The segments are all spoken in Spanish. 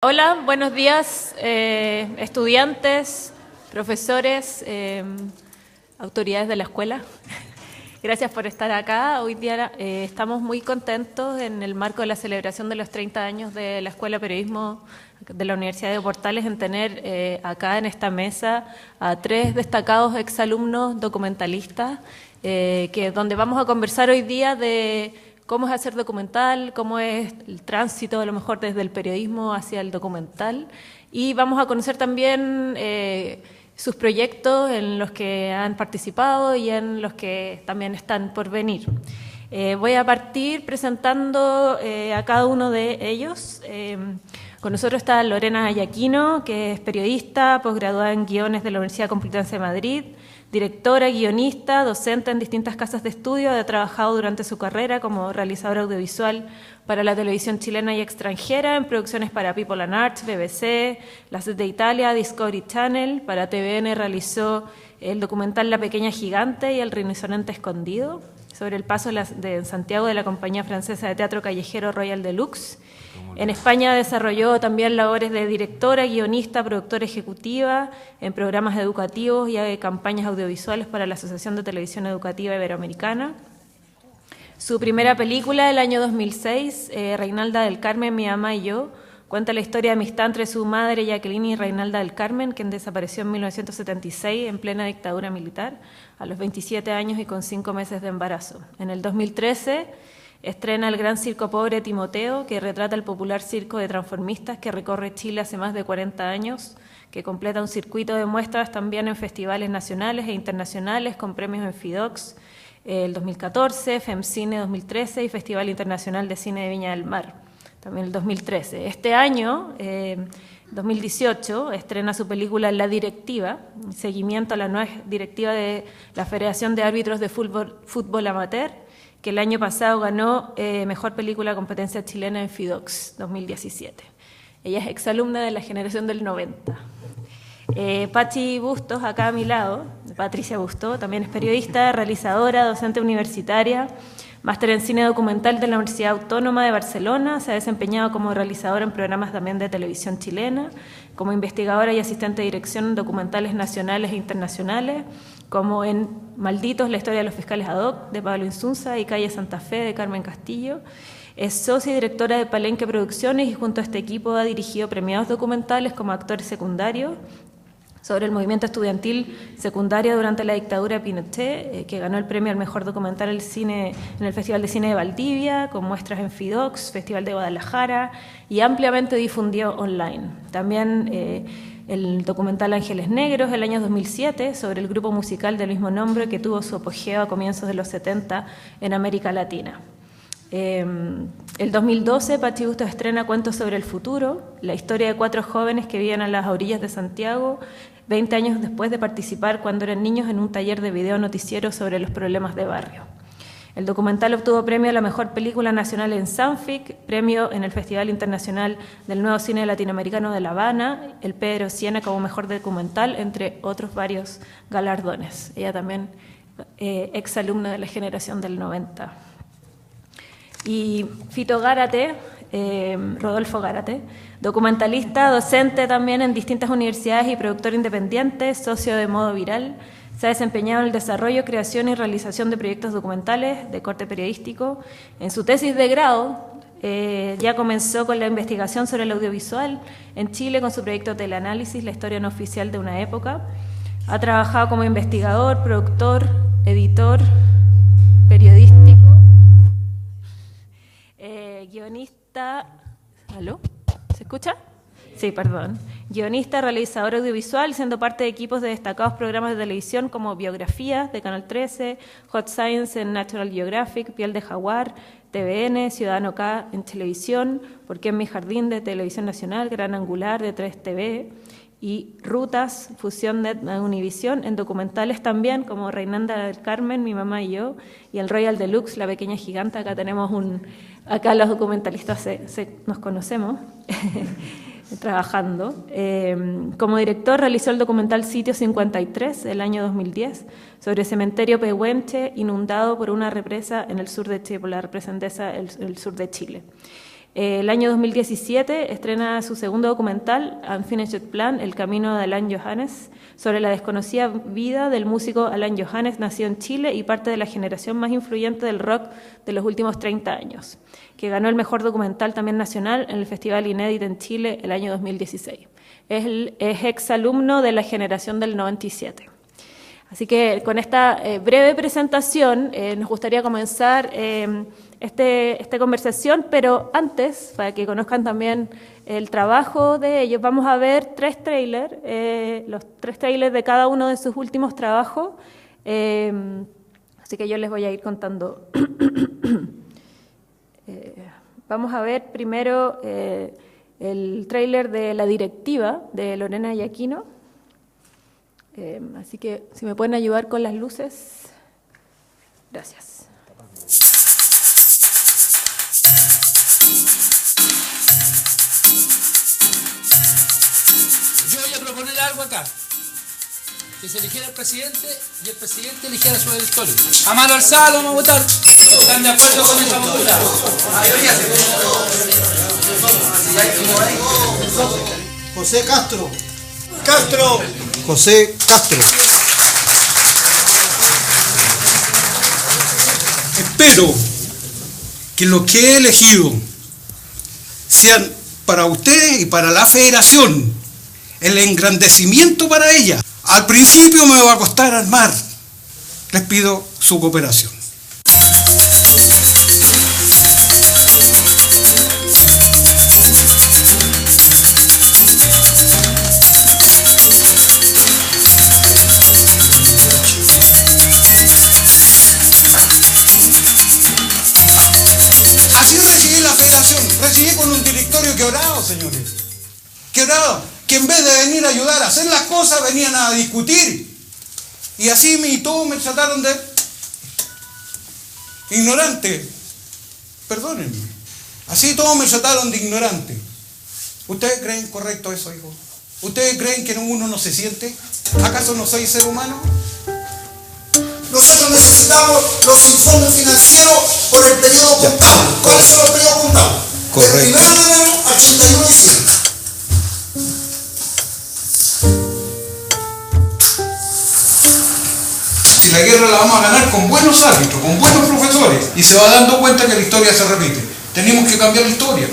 Hola, buenos días, estudiantes, profesores, autoridades de la escuela. Gracias por estar acá. Hoy día estamos muy contentos en el marco de la celebración de los 30 años de la Escuela de Periodismo de la Universidad de Portales en tener acá en esta mesa a 3 destacados exalumnos documentalistas, donde vamos a conversar hoy día de cómo es hacer documental, cómo es el tránsito a lo mejor desde el periodismo hacia el documental, y vamos a conocer también sus proyectos en los que han participado y en los que también están por venir. Voy a partir presentando a cada uno de ellos. Con nosotros está Lorena Ayaquino, que es periodista, posgraduada en guiones de la Universidad Complutense de Madrid, directora, guionista, docente en distintas casas de estudio. Ha trabajado durante su carrera como realizadora audiovisual para la televisión chilena y extranjera, en producciones para People and Arts, BBC, La Sed de Italia, Discovery Channel. Para TVN realizó el documental La Pequeña Gigante y El Rinoceronte Escondido, sobre el paso de Santiago de la compañía francesa de teatro callejero Royal Deluxe. En España desarrolló también labores de directora, guionista, productora ejecutiva en programas educativos y campañas audiovisuales para la Asociación de Televisión Educativa Iberoamericana. Su primera película del año 2006, Reinalda del Carmen, Mi mamá y yo, cuenta la historia de amistad entre su madre Jacqueline y Reinalda del Carmen, quien desapareció en 1976 en plena dictadura militar, a los 27 años y con 5 meses de embarazo. En el 2013 estrena El Gran Circo Pobre Timoteo, que retrata el popular circo de transformistas que recorre Chile hace más de 40 años, que completa un circuito de muestras también en festivales nacionales e internacionales con premios en FIDOX el 2014, FEMCINE 2013 y Festival Internacional de Cine de Viña del Mar, también el 2013. Este año, 2018, estrena su película La Directiva, seguimiento a la nueva directiva de la Federación de Árbitros de Fútbol Amateur, que el año pasado ganó Mejor Película Competencia Chilena en FIDOX 2017. Ella es exalumna de la generación del 90. Pachi Bustos, acá a mi lado, Patricia Bustos, también es periodista, realizadora, docente universitaria, máster en cine documental de la Universidad Autónoma de Barcelona. Se ha desempeñado como realizadora en programas también de televisión chilena, como investigadora y asistente de dirección en documentales nacionales e internacionales, como en Malditos, la historia de los fiscales ad hoc, de Pablo Insunza, y Calle Santa Fe, de Carmen Castillo. Es socia y directora de Palenque Producciones y junto a este equipo ha dirigido premiados documentales como actor secundario sobre el movimiento estudiantil secundario durante la dictadura de Pinochet, que ganó el premio al mejor documental en el Festival de Cine de Valdivia, con muestras en FIDOX, Festival de Guadalajara, y ampliamente difundido online. También el documental Ángeles Negros, el año 2007, sobre el grupo musical del mismo nombre que tuvo su apogeo a comienzos de los 70 en América Latina. El 2012, Pachi Bustos estrena Cuentos sobre el futuro, la historia de 4 jóvenes que viven a las orillas de Santiago, 20 años después de participar cuando eran niños en un taller de video noticiero sobre los problemas de barrio. El documental obtuvo premio a la mejor película nacional en Sanfic, premio en el Festival Internacional del Nuevo Cine Latinoamericano de La Habana, el Pedro Siena como mejor documental, entre otros varios galardones. Ella también exalumna de la generación del 90. Y Fito Gárate, Rodolfo Gárate, documentalista, docente también en distintas universidades y productor independiente, socio de Modo Viral. Se ha desempeñado en el desarrollo, creación y realización de proyectos documentales de corte periodístico. En su tesis de grado ya comenzó con la investigación sobre el audiovisual en Chile con su proyecto Teleanálisis, la historia no oficial de una época. Ha trabajado como investigador, productor, editor, periodístico, guionista. ¿Aló? ¿Se escucha? Sí, perdón. Guionista, realizador audiovisual, siendo parte de equipos de destacados programas de televisión como Biografías de Canal 13, Hot Science en National Geographic, Piel de Jaguar, TVN, Ciudadano K en televisión, ¿Por qué en mi jardín? De Televisión Nacional, Gran Angular de 3TV, y Rutas, fusión de Univisión, en documentales también como Reinalda del Carmen, Mi mamá y yo, y el Royal Deluxe, La Pequeña Gigante. Acá tenemos acá los documentalistas nos conocemos trabajando. Como director realizó el documental Sitio 53 el año 2010 sobre cementerio Pehuenche inundado por una represa en el sur de Chile, por la represa Endesa, el sur de Chile. El año 2017 estrena su segundo documental, Unfinished Plan, El camino de Alain Johannes, sobre la desconocida vida del músico Alain Johannes, nacido en Chile y parte de la generación más influyente del rock de los últimos 30 años, que ganó el mejor documental también nacional en el Festival Inédit en Chile el año 2016. Es exalumno de la generación del 97. Así que con esta breve presentación nos gustaría comenzar esta conversación, pero antes, para que conozcan también el trabajo de ellos, vamos a ver tres trailers, los tres trailers de cada uno de sus últimos trabajos. Así que yo les voy a ir contando. Vamos a ver primero el trailer de La Directiva, de Lorena Yaquino. Así que si me pueden ayudar con las luces. Gracias. Yo voy a proponer algo acá. Que se eligiera el presidente y el presidente eligiera a su electores. A mano alzada lo vamos a votar. ¿Están de acuerdo con esa postura? José Castro. Castro. José Castro. Espero que los que he elegido sean para ustedes y para la federación el engrandecimiento para ella. Al principio me va a costar armar. Les pido su cooperación. Recibí con un directorio quebrado, señores. Quebrado. Que en vez de venir a ayudar a hacer las cosas, venían a discutir. Y así todos me trataron de ignorante. Perdónenme. Así todos me trataron de ignorante. ¿Ustedes creen correcto eso, hijo? ¿Ustedes creen que uno no se siente? ¿Acaso no soy ser humano? Nosotros necesitamos los informes financieros por el periodo contable. ¿Cuáles son los periodos contables? Correcto. Del 1 de enero a 31 de diciembre. Si la guerra la vamos a ganar con buenos árbitros, con buenos profesores, y se va dando cuenta que la historia se repite. Tenemos que cambiar la historia.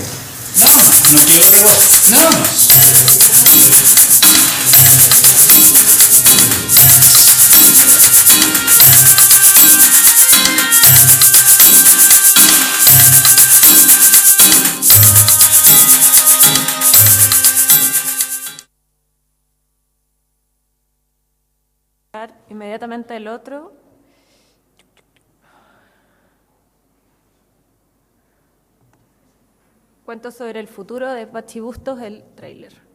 Nada más. No quiero otra cosa. Nada más. Inmediatamente el otro. Cuento sobre el futuro de Pachi Bustos, el tráiler.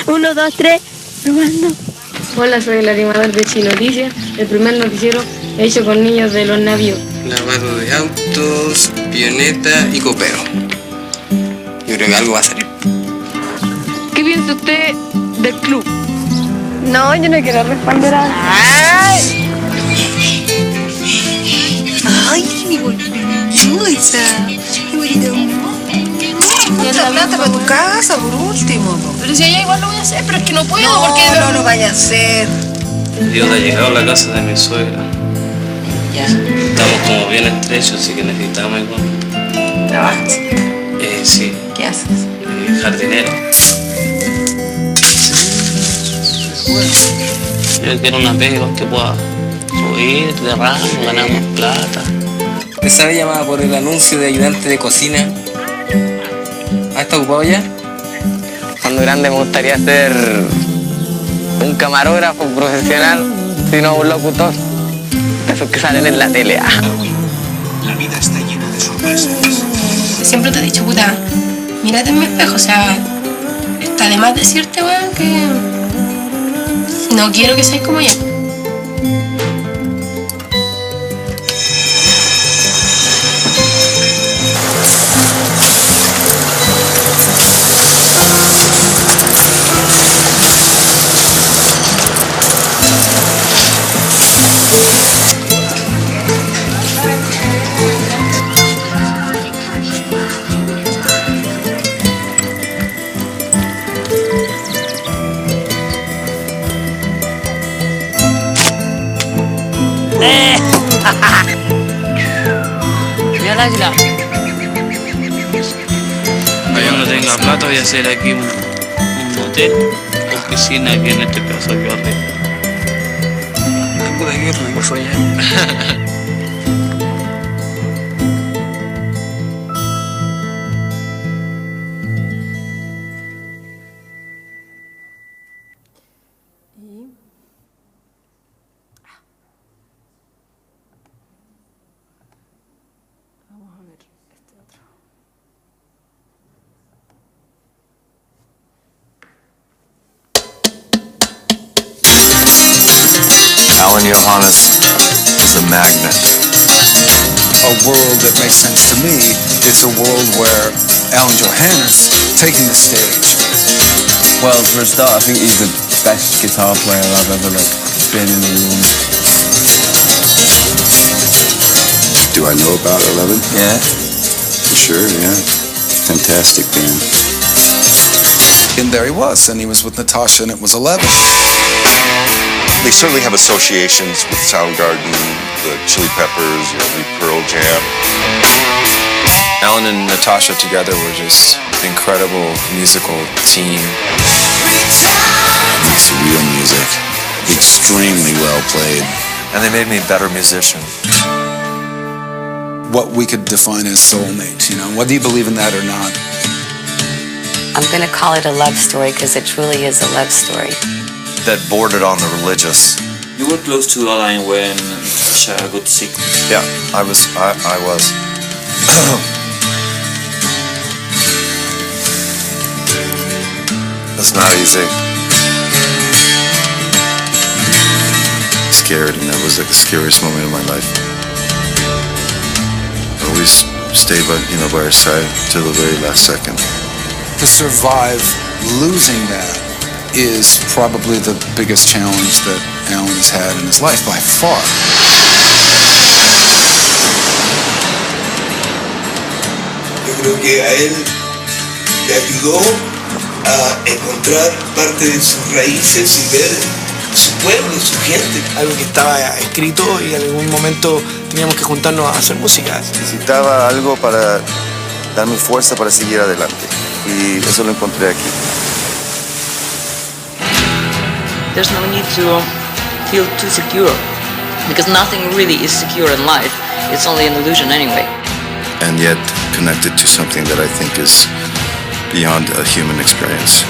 Uno, dos, tres, probando. Hola, soy el animador de Chinoticias, el primer noticiero hecho con niños de los navíos. Lavado de autos, pioneta y copero. Yo creo que algo va a salir. ¿Qué piensa usted del club? No, yo no quiero responder a... ¡Ay! ¡Ay, mi bolsa! ¡Qué bonito! Otra plata para tu casa, por último. Pero si allá igual lo voy a hacer, pero es que no puedo, No, porque... no lo vaya a hacer. Dios ha llegado a la casa de mi suegra. Ya. Estamos como bien estrechos, así que necesitamos igual. ¿Trabajas? Sí. ¿Qué haces? Jardinero. Yo quiero una pega que pueda subir de ramo, ganar más plata. Esa vez llamaba por el anuncio de ayudante de cocina. ¿Ah, está ocupado ya? Cuando grande me gustaría ser un camarógrafo profesional, sino un locutor. De esos que salen en la tele. La vida está llena de sorpresas. Siempre te he dicho, puta, mírate en mi espejo, o sea, está de más decirte, weón, que No quiero que seas como ella. Mira la isla. Cuando tenga plata voy a hacer aquí un hotel con piscina aquí en este caso aquí arriba. Puta que rico soñar. Alan Johannes is a magnet. A world that makes sense to me, it's a world where Alan Johannes taking the stage. Well, for a start, I think he's the best guitar player I've ever been in a room. Do I know about 11? Yeah. For sure, yeah. Fantastic band. And there he was, and he was with Natasha, and it was 11. They certainly have associations with Soundgarden, the Chili Peppers, the Pearl Jam. Alan and Natasha together were just an incredible musical team. It's real music. Extremely well played. And they made me a better musician. What we could define as soulmates, you know, whether you believe in that or not. I'm going to call it a love story because it truly is a love story. That bordered on the religious. You were close to Alan when Natasha got sick. Yeah, I was. That's not easy. Scared, and that was like the scariest moment of my life. Always stay by her side till the very last second. To survive losing that is probably the biggest challenge that Alan has had in his life by far. Yo creo que a él le ayudó a encontrar parte de sus raíces y ver su pueblo, su gente. Algo que estaba escrito y en algún momento teníamos que juntarnos a hacer música. Necesitaba algo para darme fuerza para seguir adelante. Y eso lo encontré aquí. There's no need to feel too secure, because nothing really is secure in life. It's only an illusion anyway. And yet connected to something that I think is beyond a human experience.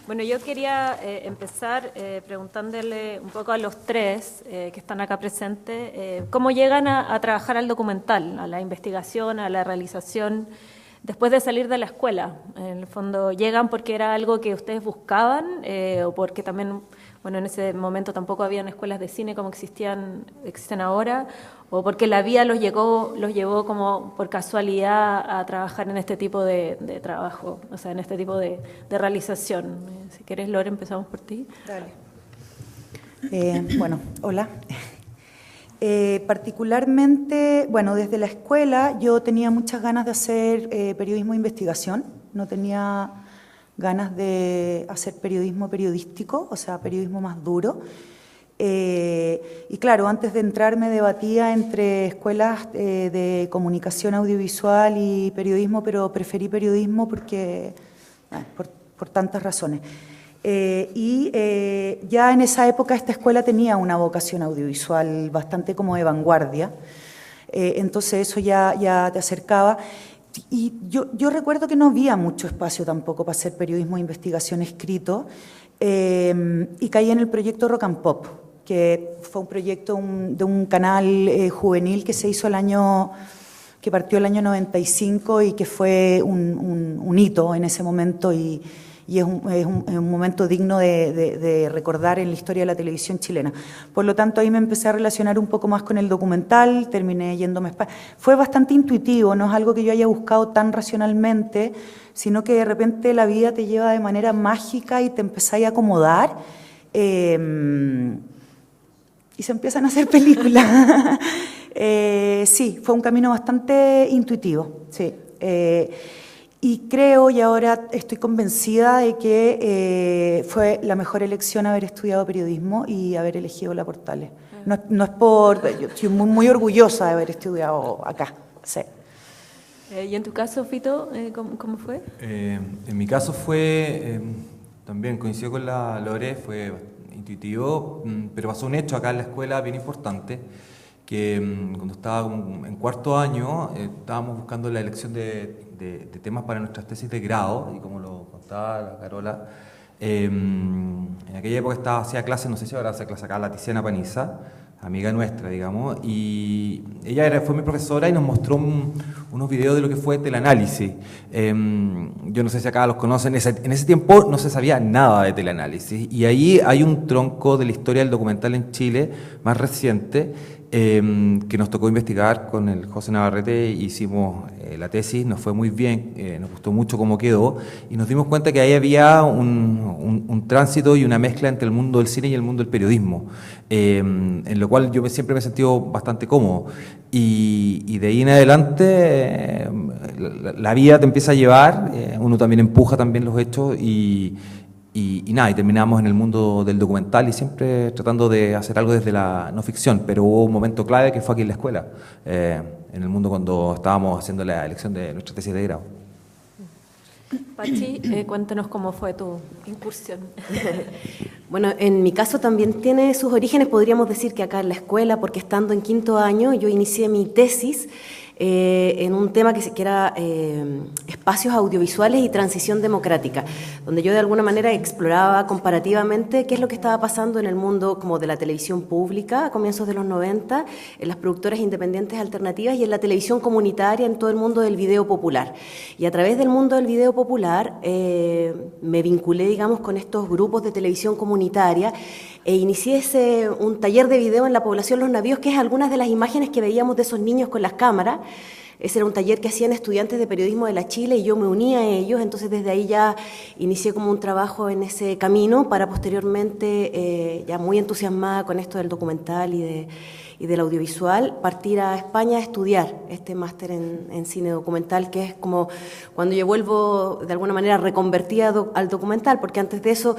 Bueno, yo quería empezar preguntándole un poco a los tres que están acá presentes, ¿cómo llegan a trabajar al documental, a la investigación, a la realización, después de salir de la escuela? En el fondo, ¿llegan porque era algo que ustedes buscaban o porque también, bueno, en ese momento tampoco habían escuelas de cine como existen ahora, o porque la vida los llevó como por casualidad a trabajar en este tipo de trabajo, o sea, en este tipo de realización? Si quieres, Lore, empezamos por ti. Dale. Bueno, hola. Particularmente, bueno, desde la escuela yo tenía muchas ganas de hacer periodismo de investigación, no tenía ganas de hacer periodismo periodístico, o sea, periodismo más duro. Y claro, antes de entrar me debatía entre escuelas de comunicación audiovisual y periodismo, pero preferí periodismo porque, tantas razones. Ya en esa época esta escuela tenía una vocación audiovisual bastante como de vanguardia, entonces eso ya te acercaba. Y yo recuerdo que no había mucho espacio tampoco para hacer periodismo de investigación escrito, y caí en el proyecto Rock and Pop, que fue un proyecto de un canal juvenil que se hizo que partió el año 95 y que fue un hito en ese momento, y es un momento digno de recordar en la historia de la televisión chilena. Por lo tanto, ahí me empecé a relacionar un poco más con el documental, terminé yéndome a España. Fue bastante intuitivo, no es algo que yo haya buscado tan racionalmente, sino que de repente la vida te lleva de manera mágica y te empezáis a acomodar, y se empiezan a hacer películas. Sí, fue un camino bastante intuitivo, sí. Y creo, y ahora estoy convencida de que fue la mejor elección haber estudiado periodismo y haber elegido la Portales. No es yo estoy muy orgullosa de haber estudiado acá, sí. ¿Y en tu caso, Fito, cómo fue? En mi caso fue, también coincido con la Lore, fue intuitivo, pero pasó un hecho acá en la escuela bien importante, que cuando estaba en cuarto año estábamos buscando la elección de temas para nuestras tesis de grado, y como lo contaba la Carola, en aquella época hacía clases, no sé si ahora hace clase acá, la Tiziana Paniza, amiga nuestra, digamos, y ella fue mi profesora y nos mostró unos videos de lo que fue teleanálisis. Yo no sé si acá los conocen, en ese tiempo no se sabía nada de teleanálisis, y ahí hay un tronco de la historia del documental en Chile más reciente, que nos tocó investigar con el José Navarrete. Hicimos la tesis, nos fue muy bien, nos gustó mucho cómo quedó, y nos dimos cuenta que ahí había un tránsito y una mezcla entre el mundo del cine y el mundo del periodismo, en lo cual yo siempre me he sentido bastante cómodo, y de ahí en adelante la vida te empieza a llevar, uno también empuja también los hechos, y terminamos en el mundo del documental, y siempre tratando de hacer algo desde la no ficción. Pero hubo un momento clave que fue aquí en la escuela, en el mundo, cuando estábamos haciendo la elección de nuestra tesis de grado. Pachi, cuéntanos cómo fue tu incursión. Bueno, en mi caso también tiene sus orígenes, podríamos decir que acá en la escuela, porque estando en quinto año yo inicié mi tesis en un tema que era espacios audiovisuales y transición democrática, donde yo de alguna manera exploraba comparativamente qué es lo que estaba pasando en el mundo como de la televisión pública a comienzos de los 90, en las productoras independientes alternativas, y en la televisión comunitaria, en todo el mundo del video popular. Y a través del mundo del video popular me vinculé, digamos, con estos grupos de televisión comunitaria, e inicié un taller de video en la población Los Navíos, que es algunas de las imágenes que veíamos de esos niños con las cámaras. Ese era un taller que hacían estudiantes de periodismo de la Chile, y yo me uní a ellos. Entonces desde ahí ya inicié como un trabajo en ese camino, para posteriormente, ya muy entusiasmada con esto del documental y del audiovisual, partir a España a estudiar este máster en cine documental, que es como cuando yo vuelvo de alguna manera reconvertida al documental, porque antes de eso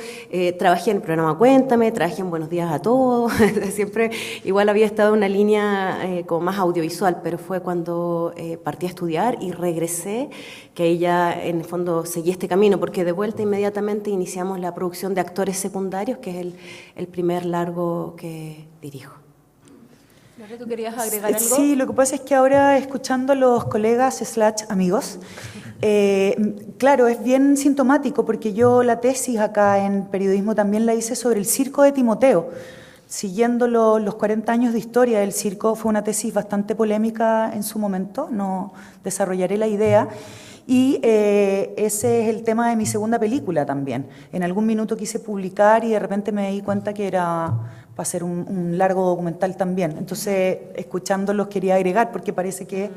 trabajé en el programa Cuéntame, trabajé en Buenos Días a Todos, siempre igual había estado en una línea como más audiovisual, pero fue cuando partí a estudiar y regresé, que ahí ya en el fondo seguí este camino, porque de vuelta inmediatamente iniciamos la producción de Actores Secundarios, que es el primer largo que dirijo. ¿Tú querías agregar algo? Sí, lo que pasa es que ahora, escuchando a los colegas / amigos, claro, es bien sintomático, porque yo la tesis acá en periodismo también la hice sobre el circo de Timoteo, siguiendo los 40 años de historia del circo. Fue una tesis bastante polémica en su momento, no desarrollaré la idea. Y ese es el tema de mi segunda película también. En algún minuto quise publicar y de repente me di cuenta que era para hacer un largo documental también. Entonces, escuchándolos quería agregar, porque parece que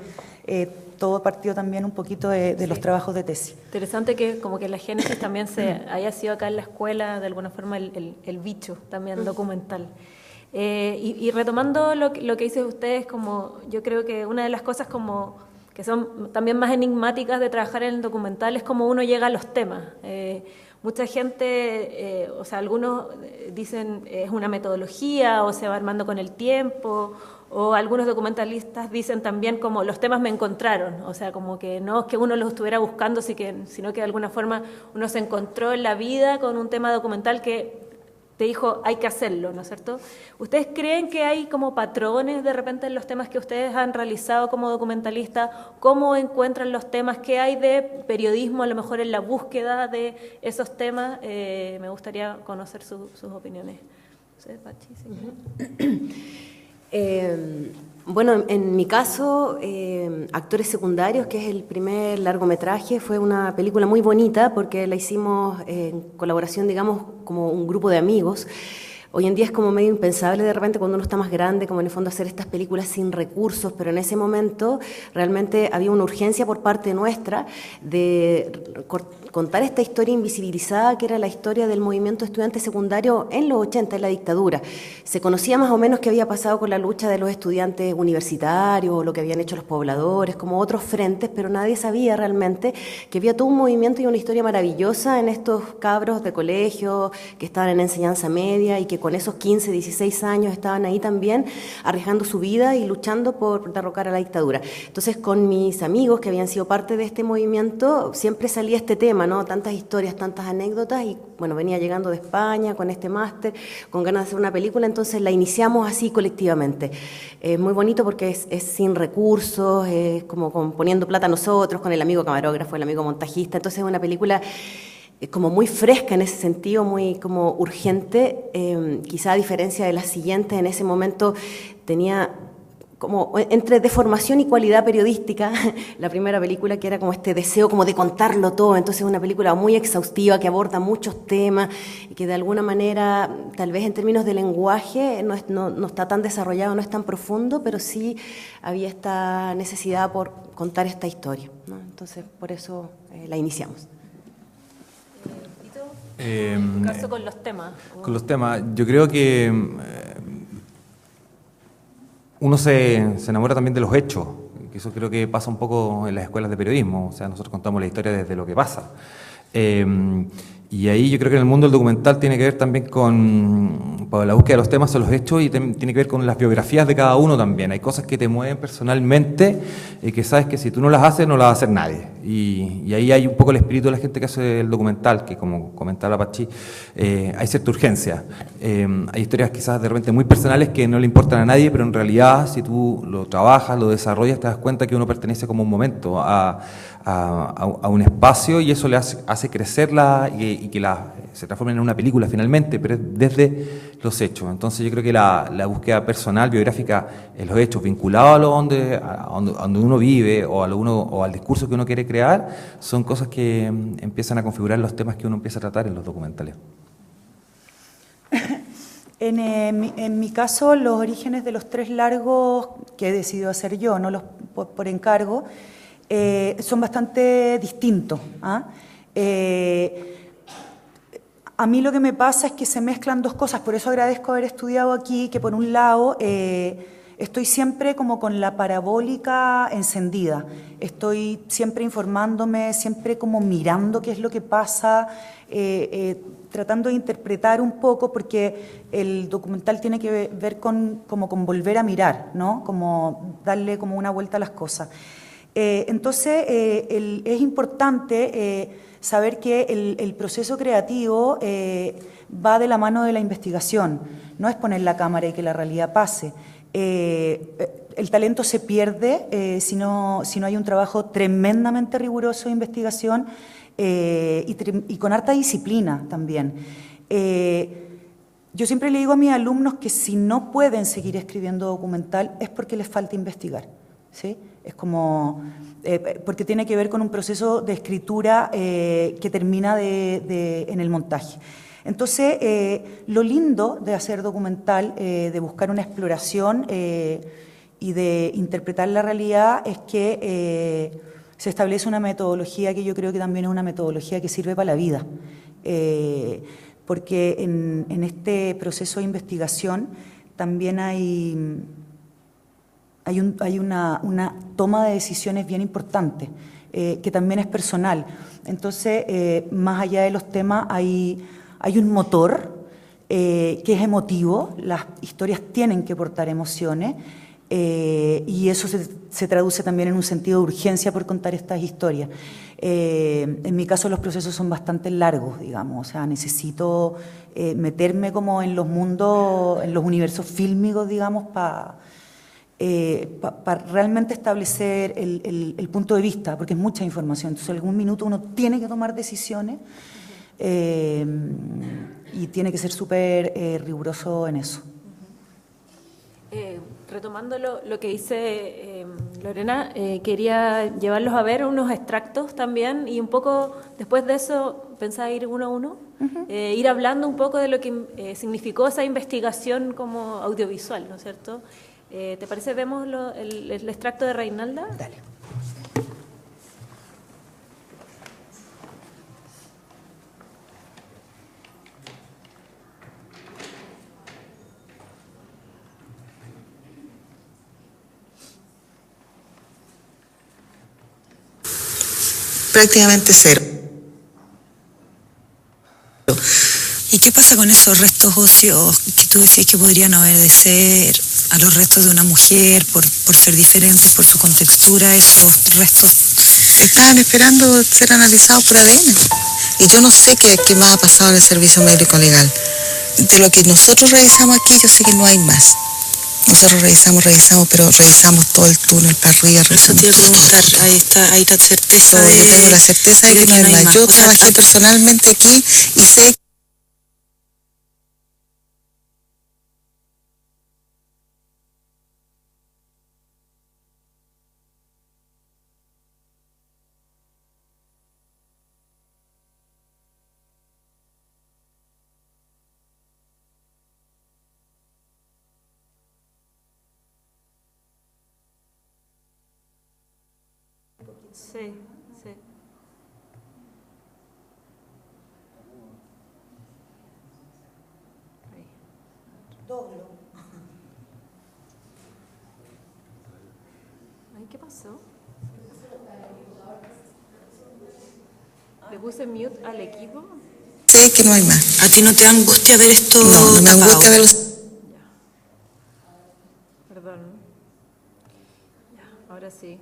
todo partió también un poquito de los trabajos de tesis. Interesante que como que la génesis también haya sido acá en la escuela, de alguna forma, el bicho también documental. Y retomando lo que dicen ustedes, como yo creo que una de las cosas como que son también más enigmáticas de trabajar en el documental es cómo uno llega a los temas. mucha gente, o sea, algunos dicen es una metodología o se va armando con el tiempo, o algunos documentalistas dicen también como los temas me encontraron, o sea, como que no es que uno los estuviera buscando, sino que de alguna forma uno se encontró en la vida con un tema documental que te dijo hay que hacerlo, ¿no es cierto? ¿Ustedes creen que hay como patrones de repente en los temas que ustedes han realizado como documentalistas? ¿Cómo encuentran los temas? ¿Qué hay de periodismo a lo mejor en la búsqueda de esos temas? Me gustaría conocer sus opiniones. No sé, Pachi, Bueno, en mi caso, Actores Secundarios, que es el primer largometraje, fue una película muy bonita porque la hicimos en colaboración, digamos, como un grupo de amigos. Hoy en día es como medio impensable de repente cuando uno está más grande, como en el fondo hacer estas películas sin recursos, pero en ese momento realmente había una urgencia por parte nuestra de contar esta historia invisibilizada que era la historia del movimiento estudiante secundario en los 80, en la dictadura. Se conocía más o menos qué había pasado con la lucha de los estudiantes universitarios, lo que habían hecho los pobladores, como otros frentes, pero nadie sabía realmente que había todo un movimiento y una historia maravillosa en estos cabros de colegio que estaban en enseñanza media y que con esos 15, 16 años estaban ahí también arriesgando su vida y luchando por derrocar a la dictadura. Entonces, con mis amigos que habían sido parte de este movimiento, siempre salía este tema, ¿no? Tantas historias, tantas anécdotas, y bueno, venía llegando de España con este máster, con ganas de hacer una película, entonces la iniciamos así colectivamente. Muy bonito porque es sin recursos, es como poniendo plata a nosotros, con el amigo camarógrafo, el amigo montajista, entonces es una película como muy fresca en ese sentido, muy como urgente, quizá a diferencia de las siguientes, en ese momento tenía como entre deformación y cualidad periodística, la primera película que era como este deseo como de contarlo todo, entonces es una película muy exhaustiva que aborda muchos temas y que de alguna manera, tal vez en términos de lenguaje, no está tan desarrollado, no es tan profundo, pero sí había esta necesidad por contar esta historia, ¿no? Entonces por eso la iniciamos. caso con los temas. Con los temas, yo creo que uno se enamora también de los hechos, que eso creo que pasa un poco en las escuelas de periodismo, o sea, nosotros contamos la historia desde lo que pasa. Y ahí yo creo que en el mundo del documental tiene que ver también con la búsqueda de los temas o los hechos, y tiene que ver con las biografías de cada uno también. Hay cosas que te mueven personalmente y que sabes que si tú no las haces, no las va a hacer nadie. Y ahí hay un poco el espíritu de la gente que hace el documental, que como comentaba Pachi, hay cierta urgencia. Hay historias quizás de repente muy personales que no le importan a nadie, pero en realidad si tú lo trabajas, lo desarrollas, te das cuenta que uno pertenece como un momento a un espacio, y eso le hace crecerla y que se transforme en una película finalmente, pero es desde los hechos. Entonces yo creo que la búsqueda personal, biográfica, en los hechos, vinculados a donde uno vive o al discurso que uno quiere crear, son cosas que empiezan a configurar los temas que uno empieza a tratar en los documentales. En mi caso, los orígenes de los 3 largos que he decidido hacer yo, no los por encargo, son bastante distintos. A mí lo que me pasa es que se mezclan 2 cosas, por eso agradezco haber estudiado aquí, que por un lado estoy siempre como con la parabólica encendida, estoy siempre informándome, siempre como mirando qué es lo que pasa, tratando de interpretar un poco, porque el documental tiene que ver con volver a mirar, ¿no? Como darle como una vuelta a las cosas. Entonces es importante saber que el proceso creativo va de la mano de la investigación, no es poner la cámara y que la realidad pase. El talento se pierde si no hay un trabajo tremendamente riguroso de investigación y con harta disciplina también. Yo siempre le digo a mis alumnos que si no pueden seguir escribiendo documental es porque les falta investigar, ¿sí? Es como, porque tiene que ver con un proceso de escritura que termina en el montaje. Entonces, lo lindo de hacer documental, de buscar una exploración y de interpretar la realidad, es que se establece una metodología que yo creo que también es una metodología que sirve para la vida. Porque en este proceso de investigación también hay una toma de decisiones bien importante. que también es personal. Entonces, más allá de los temas, hay un motor que es emotivo, las historias tienen que portar emociones, y eso se traduce también en un sentido de urgencia por contar estas historias. En mi caso los procesos son bastante largos, digamos, o sea, necesito meterme como en los mundos, en los universos fílmicos, digamos, para realmente establecer el punto de vista, porque es mucha información, entonces en algún minuto uno tiene que tomar decisiones y tiene que ser súper riguroso en eso. Retomando lo que dice Lorena, quería llevarlos a ver unos extractos también y un poco después de eso pensaba ir uno a uno, ir hablando un poco de lo que significó esa investigación como audiovisual, ¿no es cierto? ¿Te parece? ¿Vemos el extracto de Reinalda? Dale. Prácticamente cero. ¿Y qué pasa con esos restos óseos que tú decís que podrían obedecer a los restos de una mujer por ser diferentes, por su contextura? Esos restos estaban esperando ser analizados por ADN. Y yo no sé qué más ha pasado en el servicio médico legal. De lo que nosotros revisamos aquí, yo sé que no hay más. Nosotros revisamos, pero revisamos todo el túnel para arriba. Eso te iba a preguntar, ahí está certeza de... Yo tengo la certeza de que no hay más. Yo trabajé personalmente aquí y sé... Sí, sí. Doblo. Ay, ¿qué pasó? ¿Le puse mute al equipo? Sé que no hay más. ¿A ti no te angustia ver esto? No me angustia ver los... Perdón. Ya, ahora sí.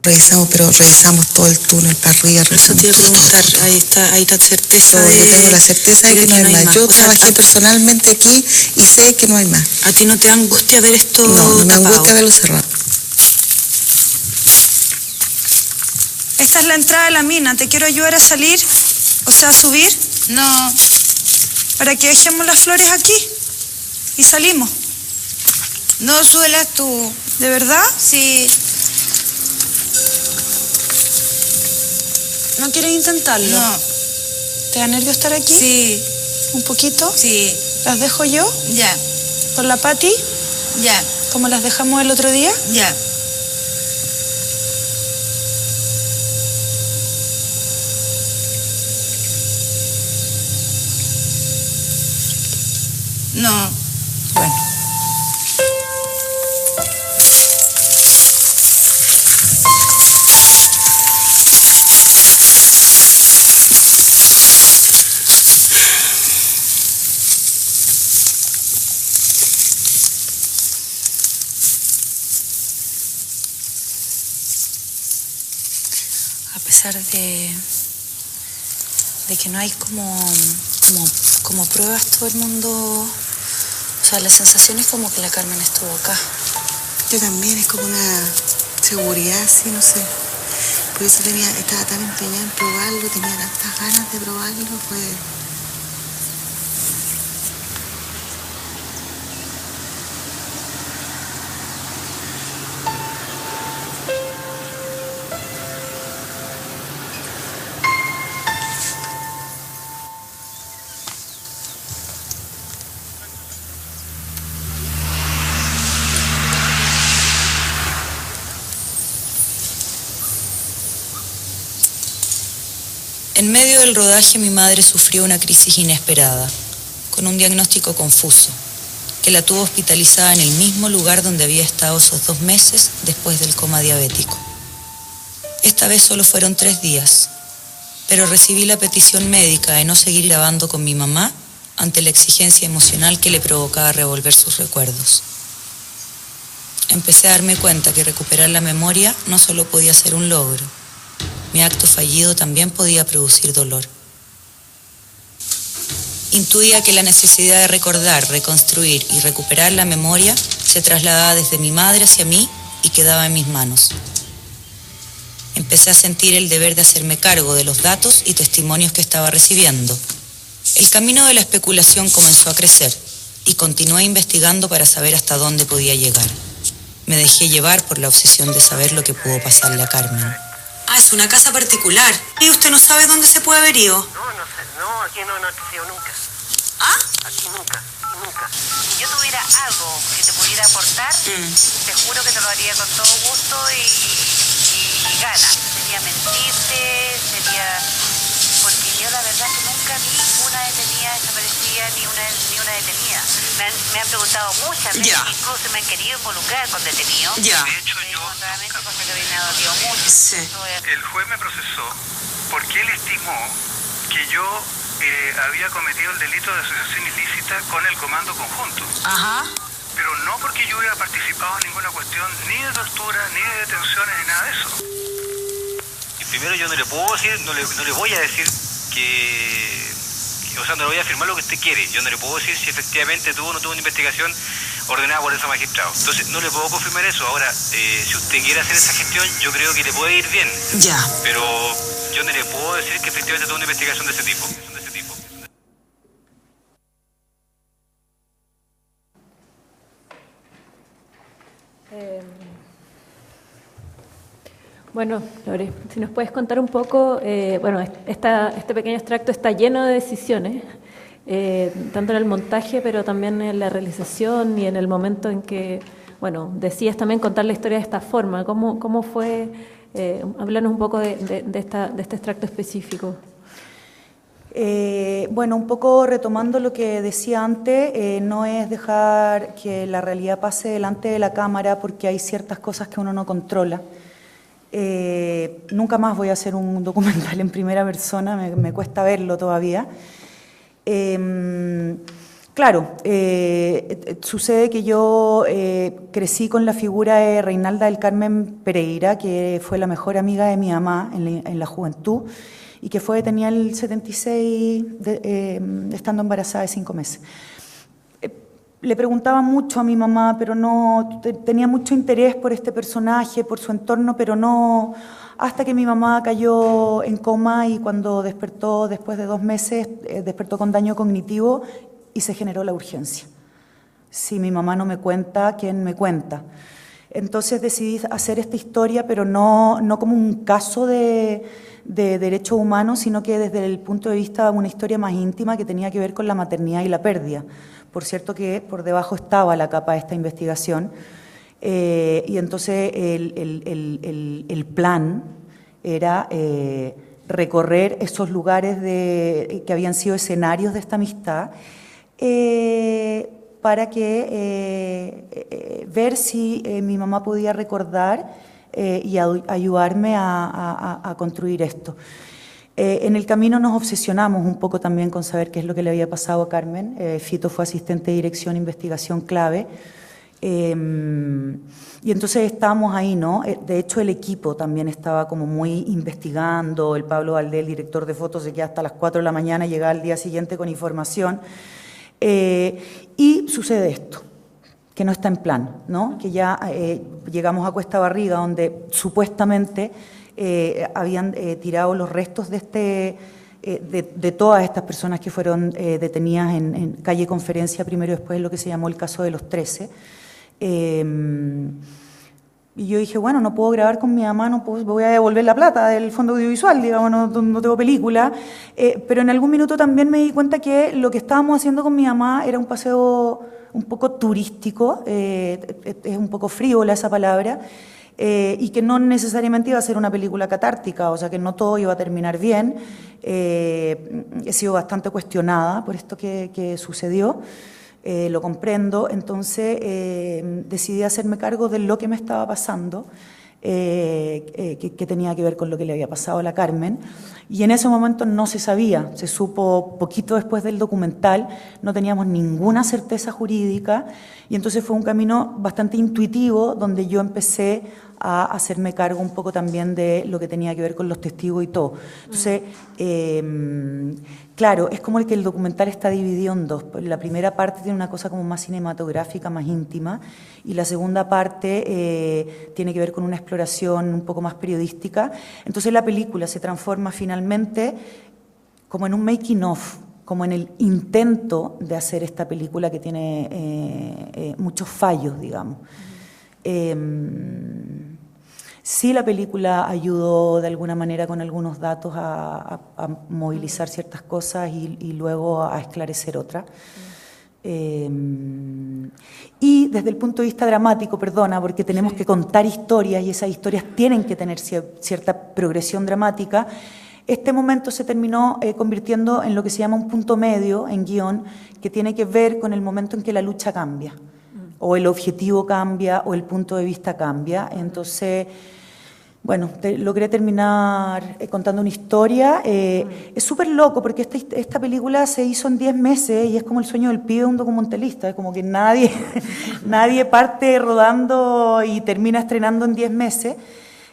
Revisamos todo el túnel para arriba. Eso te iba a preguntar, ahí está certeza de... Yo tengo la certeza de que no hay más. Yo trabajé personalmente aquí y sé que no hay más. ¿A ti no te angustia ver esto? No me angustia verlo cerrado. Esta es la entrada de la mina. ¿Te quiero ayudar a salir? O sea, a subir. No. Para que dejemos las flores aquí y salimos. No, súbelas tú. ¿De verdad? Sí. ¿No quieres intentarlo? No. ¿Te da nervio estar aquí? Sí. ¿Un poquito? Sí. ¿Las dejo yo? Ya. ¿Por la Pati? Ya. ¿Como las dejamos el otro día? Ya. No. Bueno. A pesar de que no hay como pruebas, todo el mundo... O sea, la sensación es como que la Carmen estuvo acá. Yo también, es como una seguridad, así, no sé. Por eso estaba tan empeñada en probarlo, tenía tantas ganas de probarlo, pues... En medio del rodaje mi madre sufrió una crisis inesperada, con un diagnóstico confuso, que la tuvo hospitalizada en el mismo lugar donde había estado esos 2 meses después del coma diabético. Esta vez solo fueron 3 días, pero recibí la petición médica de no seguir grabando con mi mamá ante la exigencia emocional que le provocaba revolver sus recuerdos. Empecé a darme cuenta que recuperar la memoria no solo podía ser un logro. Mi acto fallido también podía producir dolor. Intuía que la necesidad de recordar, reconstruir y recuperar la memoria se trasladaba desde mi madre hacia mí y quedaba en mis manos. Empecé a sentir el deber de hacerme cargo de los datos y testimonios que estaba recibiendo. El camino de la especulación comenzó a crecer y continué investigando para saber hasta dónde podía llegar. Me dejé llevar por la obsesión de saber lo que pudo pasarle a Carmen. Ah, es una casa particular. ¿Y usted no sabe dónde se puede haber ido? No, aquí no he ido nunca. ¿Ah? Aquí nunca. Si yo tuviera algo que te pudiera aportar, te juro que te lo haría con todo gusto y ganas. Sería mentirte, porque yo la verdad que nunca vi una detenida desaparecida ni una detenida. Me han preguntado muchas veces, incluso me han querido involucrar con detenidos. De hecho, yo cosa que me ha dolido mucho. Sí. El juez me procesó porque él estimó que yo había cometido el delito de asociación ilícita con el comando conjunto. Ajá. Pero no porque yo hubiera participado en ninguna cuestión ni de tortura, ni de detenciones, ni nada de eso. Y primero yo no le puedo decir, no le voy a decir o sea, no le voy a afirmar lo que usted quiere. Yo no le puedo decir si efectivamente tuvo o no tuvo una investigación ordenada por ese magistrado. Entonces no le puedo confirmar eso. Ahora, si usted quiere hacer esa gestión, yo creo que le puede ir bien. Ya. Pero yo no le puedo decir que efectivamente tuvo una investigación de ese tipo. Bueno, Lore, si nos puedes contar un poco, este pequeño extracto está lleno de decisiones, tanto en el montaje, pero también en la realización y en el momento en que, decías también contar la historia de esta forma. ¿Cómo fue? Háblanos un poco de este extracto específico. Un poco retomando lo que decía antes, no es dejar que la realidad pase delante de la cámara porque hay ciertas cosas que uno no controla. Nunca más voy a hacer un documental en primera persona, me cuesta verlo todavía. Sucede que yo crecí con la figura de Reinalda del Carmen Pereira, que fue la mejor amiga de mi mamá en la juventud y que fue detenida en el 76 estando embarazada de 5 meses. Le preguntaba mucho a mi mamá, pero no tenía mucho interés por este personaje, por su entorno, pero no, hasta que mi mamá cayó en coma y cuando despertó después de 2 meses, despertó con daño cognitivo y se generó la urgencia. Si mi mamá no me cuenta, ¿quién me cuenta? Entonces decidí hacer esta historia, pero no como un caso de derechos humanos, sino que desde el punto de vista de una historia más íntima que tenía que ver con la maternidad y la pérdida. Por cierto que por debajo estaba la capa de esta investigación y entonces el plan era recorrer esos lugares que habían sido escenarios de esta amistad para ver si mi mamá podía recordar y ayudarme a construir esto. En el camino nos obsesionamos un poco también con saber qué es lo que le había pasado a Carmen. Fito fue asistente de dirección e investigación clave. Y entonces estábamos ahí, ¿no? De hecho, el equipo también estaba como muy investigando. El Pablo Valdés, el director de fotos, se queda hasta las 4 de la mañana y llega al día siguiente con información. Y sucede esto, que no está en plan, ¿no? Que ya llegamos a Cuesta Barriga, donde supuestamente habían tirado los restos de todas estas personas que fueron detenidas en calle Conferencia, primero y después lo que se llamó el caso de los 13. Y yo dije, bueno, no puedo grabar con mi mamá, no puedo, voy a devolver la plata del fondo audiovisual, digamos, no tengo película. Pero en algún minuto también me di cuenta que lo que estábamos haciendo con mi mamá era un paseo un poco turístico, es un poco frívola esa palabra, y que no necesariamente iba a ser una película catártica, o sea que no todo iba a terminar bien. He sido bastante cuestionada por esto que sucedió. lo comprendo, entonces decidí hacerme cargo de lo que me estaba pasando, que tenía que ver con lo que le había pasado a la Carmen, y en ese momento no se sabía, se supo poquito después del documental, no teníamos ninguna certeza jurídica, y entonces fue un camino bastante intuitivo donde yo empecé a hacerme cargo un poco también de lo que tenía que ver con los testigos y todo. Entonces, claro, es como el que el documental está dividido en dos. La primera parte tiene una cosa como más cinematográfica, más íntima, y la segunda parte tiene que ver con una exploración un poco más periodística. Entonces la película se transforma finalmente como en un making of, como en el intento de hacer esta película que tiene muchos fallos, digamos. Sí, la película ayudó de alguna manera con algunos datos a movilizar ciertas cosas y luego a esclarecer otras. Y desde el punto de vista dramático, perdona, porque tenemos que contar historias y esas historias tienen que tener cierta progresión dramática, este momento se terminó convirtiendo en lo que se llama un punto medio en guión, que tiene que ver con el momento en que la lucha cambia, o el objetivo cambia, o el punto de vista cambia. Entonces, bueno, logré terminar contando una historia. Es súper loco porque esta película se hizo en 10 meses y es como el sueño del pibe de un documentalista. Es como que nadie parte rodando y termina estrenando en 10 meses.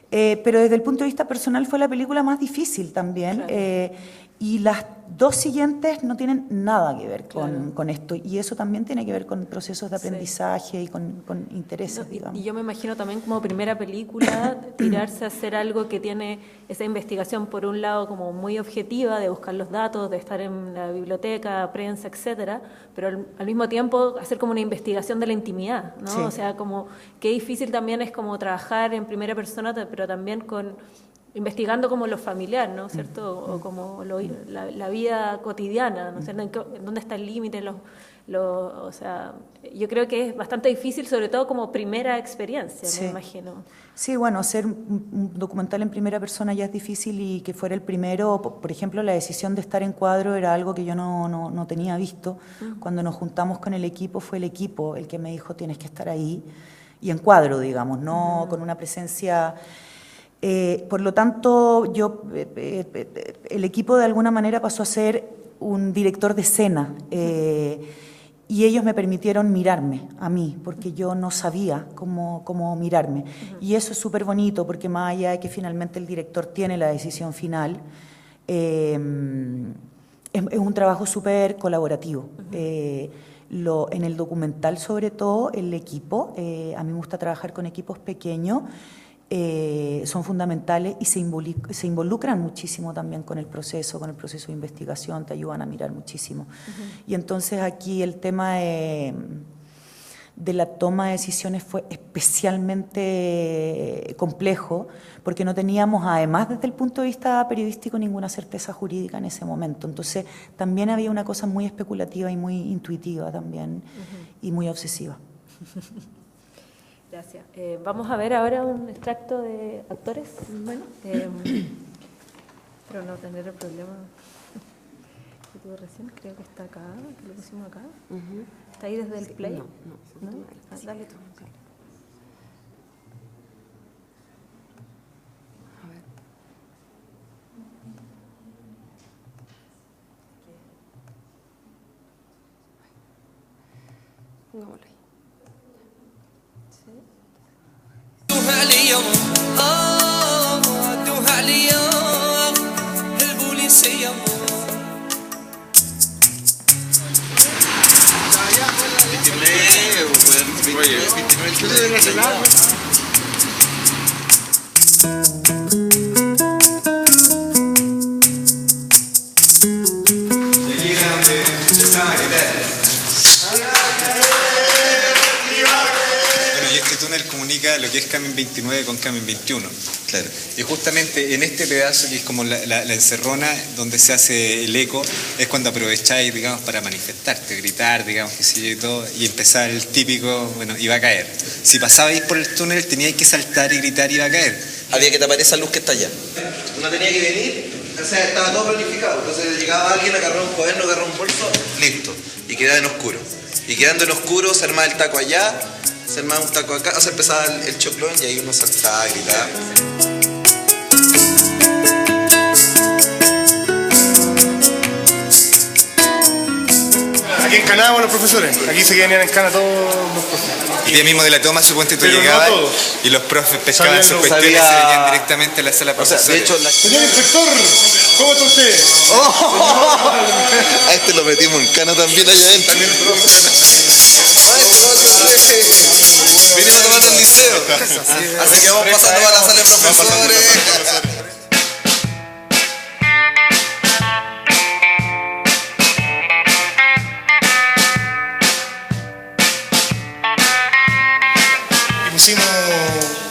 Pero desde el punto de vista personal fue la película más difícil también. Claro. Y las dos siguientes no tienen nada que ver con esto, y eso también tiene que ver con procesos de aprendizaje y con intereses, digamos. Y yo me imagino también como primera película tirarse a hacer algo que tiene esa investigación por un lado como muy objetiva, de buscar los datos, de estar en la biblioteca, prensa, etcétera, pero al mismo tiempo hacer como una investigación de la intimidad, ¿no? Sí. O sea, como qué difícil también es como trabajar en primera persona, pero también investigando como lo familiar, ¿no? ¿Cierto? O como la vida cotidiana, ¿no? ¿En dónde está el límite? O sea, yo creo que es bastante difícil, sobre todo como primera experiencia, sí. Me imagino. Sí, bueno, hacer un documental en primera persona ya es difícil, y que fuera el primero, por ejemplo, la decisión de estar en cuadro era algo que yo no tenía visto. Cuando nos juntamos con el equipo, fue el equipo el que me dijo, tienes que estar ahí, y en cuadro, digamos, no con una presencia... por lo tanto, el equipo de alguna manera pasó a ser un director de escena, y ellos me permitieron mirarme a mí, porque yo no sabía cómo mirarme. Y eso es súper bonito, porque más allá de que finalmente el director tiene la decisión final, es un trabajo súper colaborativo. En el documental, sobre todo, el equipo, a mí me gusta trabajar con equipos pequeños, son fundamentales y se involucran muchísimo también con el proceso de investigación, te ayudan a mirar muchísimo. Y entonces aquí el tema de la toma de decisiones fue especialmente complejo, porque no teníamos, además desde el punto de vista periodístico, ninguna certeza jurídica en ese momento. Entonces también había una cosa muy especulativa y muy intuitiva también, y muy obsesiva. Gracias. Vamos a ver ahora un extracto de actores, bueno, pero no tener el problema que tuve recién, creo que está acá, que lo pusimos acá. ¿Está ahí desde el play? No. Dale tú. A ver. Pongámoslo ahí. اليوم عدوها اليوم البوليس يمون lo que es Camin 29 con Camin 21. Claro. Y justamente en este pedazo, que es como la encerrona donde se hace el eco, es cuando aprovecháis, digamos, para manifestarte, gritar, digamos, que sí, y todo, y empezar el típico, bueno, iba a caer. Si pasabais por el túnel, teníais que saltar y gritar, iba a caer. Había que tapar esa luz que está allá. Uno tenía que venir, o sea, estaba todo planificado. Entonces llegaba alguien, agarraba un cuaderno, agarraba un bolso, listo. y quedaba en oscuro. Y quedando en oscuro se armaba el taco allá, se armaba un taco acá, o sea, empezaba el choclón y ahí uno saltaba, gritaba. Aquí en Cana, los profesores. Aquí se quedaban en Cana todos los profesores. El día mismo de la toma, suponte tú Pero llegabas no todos. y los profes pescaban sus cuestiones y se venían directamente a la sala de profesores. De hecho, Señor inspector, ¿cómo está usted? A este lo metimos en Cana también allá adentro. Vinimos tomando el liceo. Así que vamos pasando para la sala de profesores.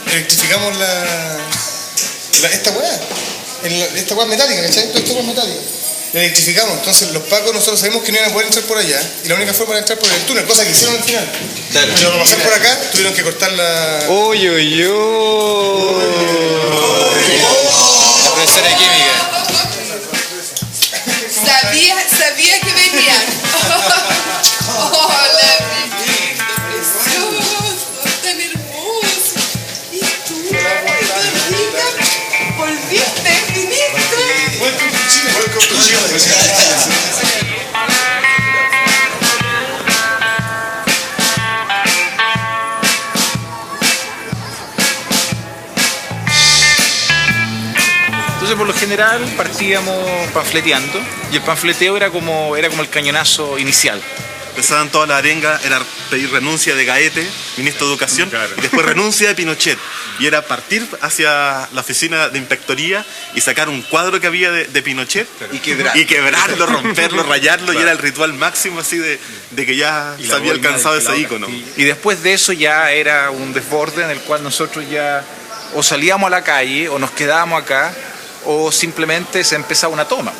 Electrificamos esta weá. Esta weá metálica, ¿cachai? Toda esta weá metálica. La electrificamos, entonces los pacos nosotros sabemos que no iban a poder entrar por allá y la única forma era entrar por el túnel, cosa que hicieron al final. Claro. Pero para pasar por acá tuvieron que cortar la... ¡Uy, uy, uy! La profesora de química. Sabía que venían. Hola, mi precioso, tan hermoso. ¿Y tú? ¿Volviste? ¿Viniste? Welcome to Chile. Welcome to Chile. Entonces, por lo general, partíamos panfleteando y el panfleteo era como el cañonazo inicial. Empezaban toda la arenga, era pedir renuncia de Gaete, ministro de Educación, y después renuncia de Pinochet. Y era partir hacia la oficina de inspectoría y sacar un cuadro que había de Pinochet y quebrarlo, romperlo, rayarlo, y era el ritual máximo así de que ya se había alcanzado ese ícono. Y después de eso ya era un desborde en el cual nosotros ya o salíamos a la calle o nos quedábamos acá o simplemente se empezaba una toma.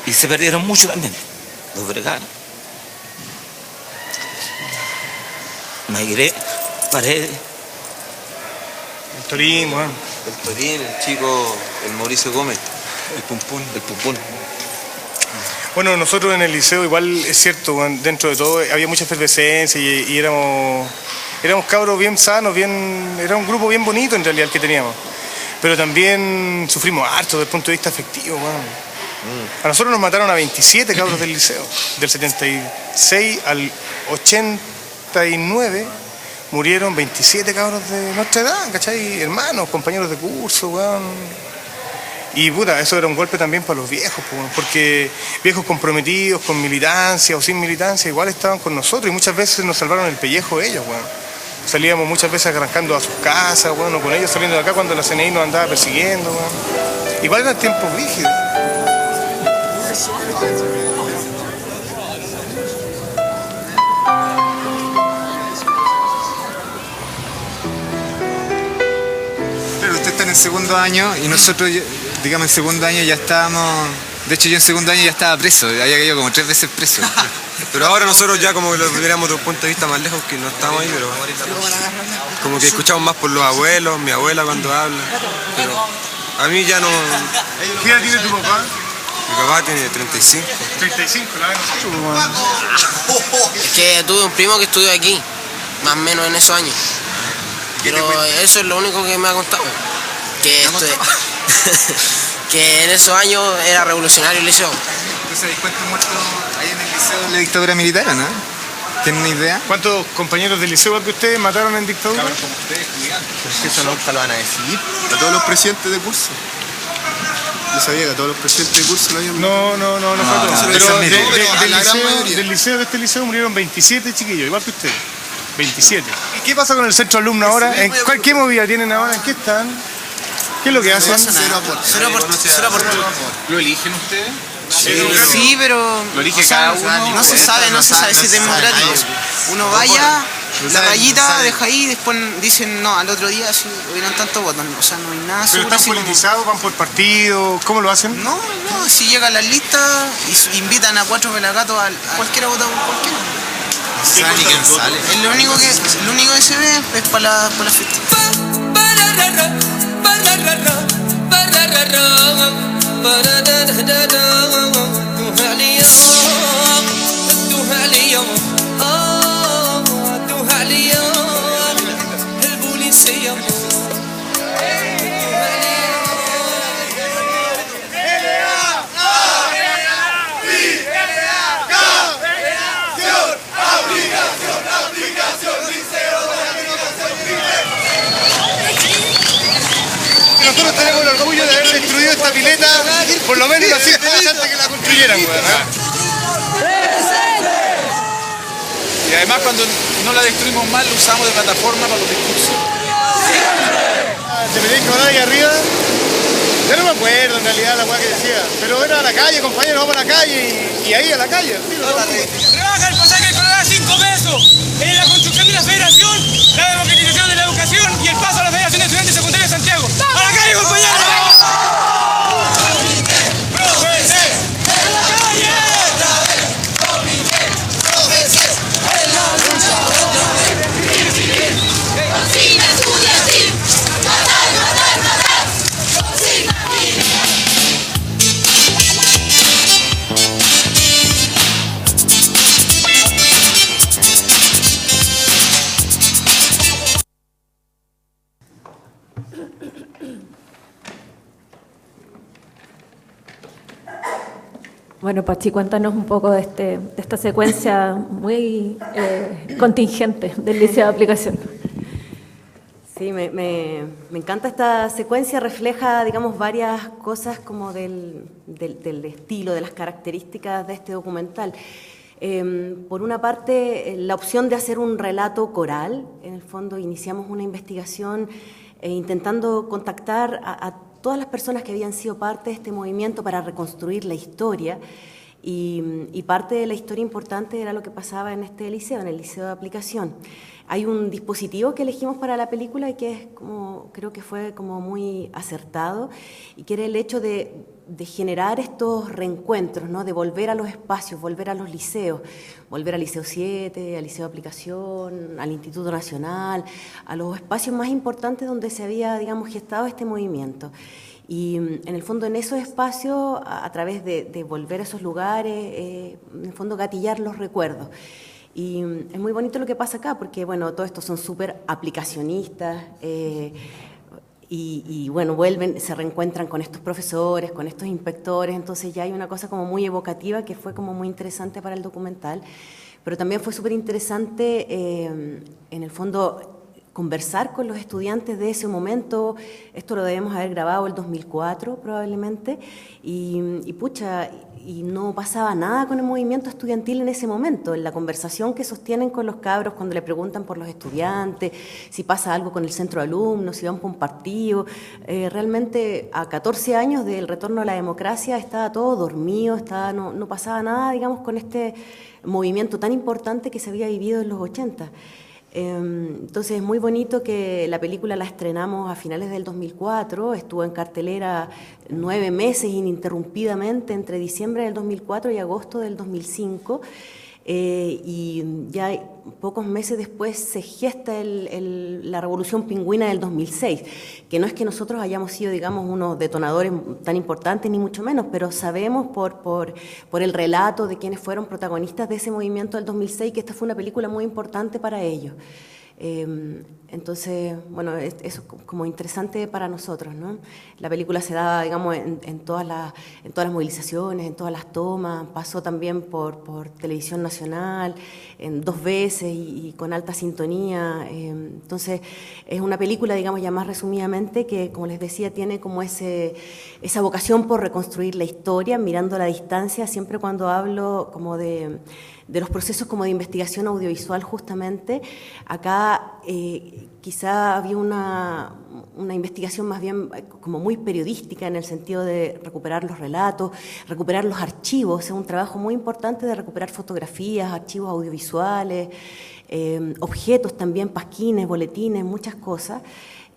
Y se perdieron mucho también. Los Vergara, Maigret, Paredes. El Torín, bueno. El Torín, el chico, el Mauricio Gómez. El Pumpún. El Pumpún. Bueno, nosotros en el liceo igual es cierto, dentro de todo había mucha efervescencia y éramos cabros bien sanos, era un grupo bien bonito en realidad el que teníamos. Pero también sufrimos harto desde el punto de vista afectivo, bueno. A nosotros nos mataron a 27 cabros del liceo. Del 76 al 89 murieron 27 cabros de nuestra edad, ¿cachai? Hermanos, compañeros de curso, weón. Y puta, eso era un golpe también para los viejos, porque viejos comprometidos con militancia o sin militancia igual estaban con nosotros y muchas veces nos salvaron el pellejo ellos, weón. Salíamos muchas veces arrancando a sus casas, weón, o con ellos saliendo de acá cuando la CNI nos andaba persiguiendo, weón. Igual eran tiempos rígidos. Pero usted está en el segundo año y nosotros, digamos, en segundo año ya estábamos... De hecho, yo en segundo año ya estaba preso, había caído como 3 veces preso. Pero ahora nosotros ya como que lo miramos de un punto de vista más lejos, que no estamos ahí, pero como que escuchamos más por los abuelos, mi abuela cuando habla. Pero a mí ya no... ¿Qué edad tiene tu papá? Mi papá tiene 35. 35, la verdad nosotros. Es que tuve un primo que estudió aquí, más o menos en esos años. Pero eso es lo único que me ha contado. Que en esos años era revolucionario el liceo. ¿Entonces hay cuántos muertos ahí en el liceo de la dictadura militar, no? ¿Tienen una idea? ¿Cuántos compañeros del liceo que ustedes mataron en dictadura? Como ustedes, estudiantes. Pero es que eso nunca lo van a decir. A todos los presidentes de curso. Yo sabía que a todos los presidentes de curso lo habían... No fue todo. Pero del liceo de este liceo murieron 27 chiquillos, igual que ustedes. 27. ¿Y qué pasa con el centro alumno ahora? ¿Qué movida tienen ahora? ¿En qué están? ¿Qué es lo que hacen? Cero aporte. ¿Lo eligen ustedes? Sí, pero lo elige cada uno. No se sabe si es democrático. Uno vaya La rayita deja ahí, después dicen no, al otro día sí, hubieran tantos votos. O sea, no hay nada. ¿Pero están politizados, van por partido? ¿Cómo lo hacen? No, si llegan las listas y invitan a 4 pelagatos a cualquiera vota por cualquiera. Ni quién sale. Lo único que se ve es para la fiesta. Nosotros tenemos el orgullo de haber destruido esta pileta por lo menos unos 5 años antes que la construyeran, weón. Y además cuando no la destruimos mal, lo usamos de plataforma para los discursos. ¿Te pedís que van ahí arriba? Yo no me acuerdo en realidad la weá que decía, pero era a la calle, compañeros, vamos a la calle y ahí a la calle. Rebaja el pasaje escolar a 5 pesos en la construcción de la federación, la democratización de la educación y el paso a la Federación de Estudiantes Secundarios de Santiago. ¡A la calle, compañeros! Bueno, Pachi, cuéntanos un poco de esta secuencia muy contingente del liceo de aplicación. Sí, me encanta esta secuencia, refleja, digamos, varias cosas como del estilo, de las características de este documental. Por una parte, la opción de hacer un relato coral. En el fondo iniciamos una investigación intentando contactar a todas las personas que habían sido parte de este movimiento para reconstruir la historia, y parte de la historia importante era lo que pasaba en este liceo, en el liceo de aplicación. Hay un dispositivo que elegimos para la película y que es creo que fue como muy acertado, y que era el hecho de generar estos reencuentros, ¿no? De volver a los espacios, volver a los liceos, volver al Liceo 7, al Liceo de Aplicación, al Instituto Nacional, a los espacios más importantes donde se había, digamos, gestado este movimiento. Y en el fondo en esos espacios, a través de volver a esos lugares, en el fondo gatillar los recuerdos. Y es muy bonito lo que pasa acá, porque bueno, todos estos son súper aplicacionistas, y bueno, vuelven, se reencuentran con estos profesores, con estos inspectores, entonces ya hay una cosa como muy evocativa que fue como muy interesante para el documental, pero también fue súper interesante en el fondo conversar con los estudiantes de ese momento. Esto lo debemos haber grabado el 2004 probablemente, y pucha, y no pasaba nada con el movimiento estudiantil en ese momento, en la conversación que sostienen con los cabros cuando le preguntan por los estudiantes, si pasa algo con el centro de alumnos, si van por un partido. Realmente a 14 años del retorno a la democracia estaba todo dormido, no pasaba nada, digamos, con este movimiento tan importante que se había vivido en los 80. Entonces es muy bonito que la película la estrenamos a finales del 2004, estuvo en cartelera 9 meses ininterrumpidamente entre diciembre del 2004 y agosto del 2005, y ya pocos meses después se gesta la Revolución Pingüina del 2006, que no es que nosotros hayamos sido, digamos, unos detonadores tan importantes, ni mucho menos, pero sabemos por el relato de quienes fueron protagonistas de ese movimiento del 2006 que esta fue una película muy importante para ellos. Entonces, bueno, eso es como interesante para nosotros, ¿no? La película se daba, digamos, en todas las movilizaciones, en todas las tomas, pasó también por Televisión Nacional 2 veces y con alta sintonía. Entonces, es una película, digamos, ya más resumidamente, que, como les decía, tiene como esa vocación por reconstruir la historia, mirando a la distancia. Siempre cuando hablo como de los procesos como de investigación audiovisual justamente, acá quizá había una investigación más bien como muy periodística en el sentido de recuperar los relatos, recuperar los archivos, es un trabajo muy importante de recuperar fotografías, archivos audiovisuales, objetos también, pasquines, boletines, muchas cosas.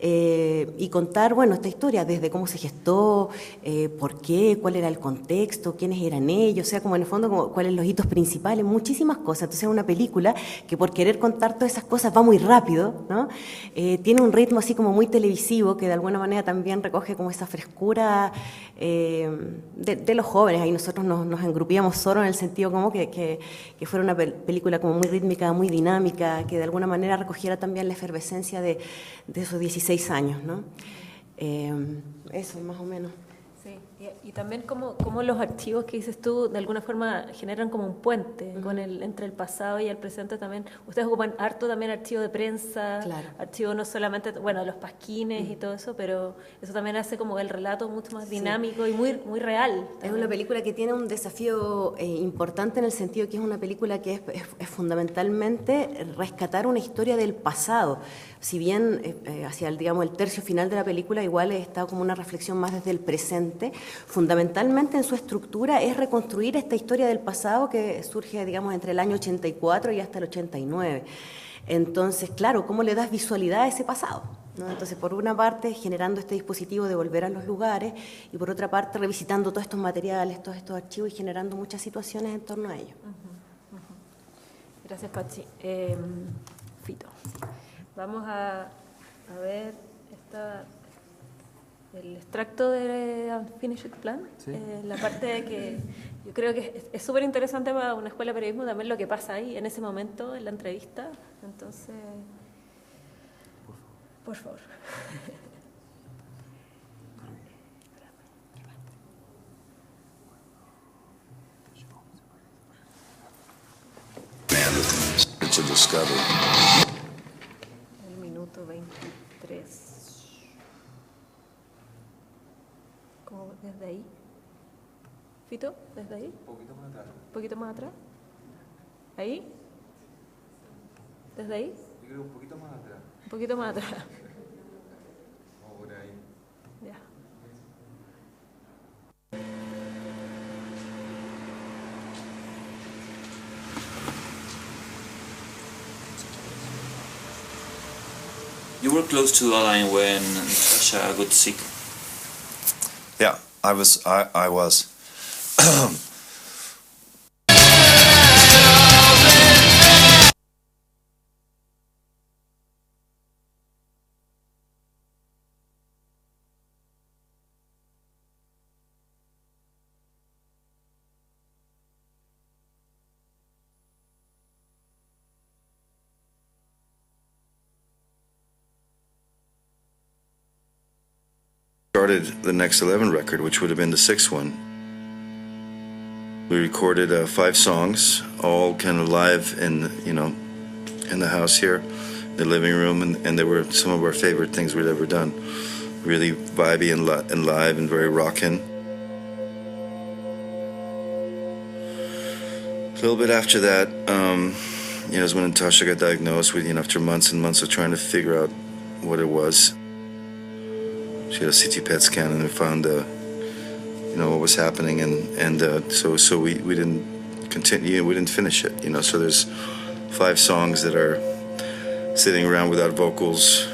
Y contar, bueno, esta historia, desde cómo se gestó, por qué, cuál era el contexto, quiénes eran ellos, o sea, como en el fondo, como, cuáles son los hitos principales, muchísimas cosas. Entonces es una película que por querer contar todas esas cosas va muy rápido, ¿no? Tiene un ritmo así como muy televisivo, que de alguna manera también recoge como esa frescura de los jóvenes. Ahí nosotros nos engrupíamos solo en el sentido como que fuera una película como muy rítmica, muy dinámica, que de alguna manera recogiera también la efervescencia de esos 16 años, ¿no? Eso, más o menos. Sí, y también como los archivos que dices tú, de alguna forma generan como un puente entre el pasado y el presente también. Ustedes ocupan harto también archivo de prensa, claro. Archivo no solamente, bueno, los pasquines y todo eso, pero eso también hace como el relato mucho más dinámico y muy, muy real. Es una película que tiene un desafío importante en el sentido que es una película que es fundamentalmente rescatar una historia del pasado. Si bien hacia digamos, el tercio final de la película igual está como una reflexión más desde el presente, fundamentalmente en su estructura es reconstruir esta historia del pasado que surge, digamos, entre el año 84 y hasta el 89. Entonces, claro, ¿cómo le das visualidad a ese pasado? ¿No? Entonces, por una parte, generando este dispositivo de volver a los lugares y por otra parte, revisitando todos estos materiales, todos estos archivos y generando muchas situaciones en torno a ellos. Gracias, Pachi. Fito. Vamos a ver el extracto de Unfinished Plan, sí. La parte que yo creo que es súper interesante para una escuela de periodismo también lo que pasa ahí en ese momento, en la entrevista. Entonces, por favor. El minuto 23. ¿Cómo desde ahí? ¿Fito? ¿Desde ahí? Un poquito más atrás. ¿Un poquito más atrás? ¿Ahí? ¿Desde ahí? Yo creo un poquito más atrás. Un poquito más atrás. Vamos por ahí. Ya. You were close to the line when Natasha got sick. Yeah, I was. Started the Next 11 record, which would have been the sixth one. We recorded 5 songs, all kind of live in the house here, the living room, and they were some of our favorite things we'd ever done. Really vibey and live and very rockin'. A little bit after that, is when Natasha got diagnosed with, after months and months of trying to figure out what it was. She had a CT PET scan and they found, what was happening, and so we didn't continue, we didn't finish it, So there's 5 songs that are sitting around without vocals.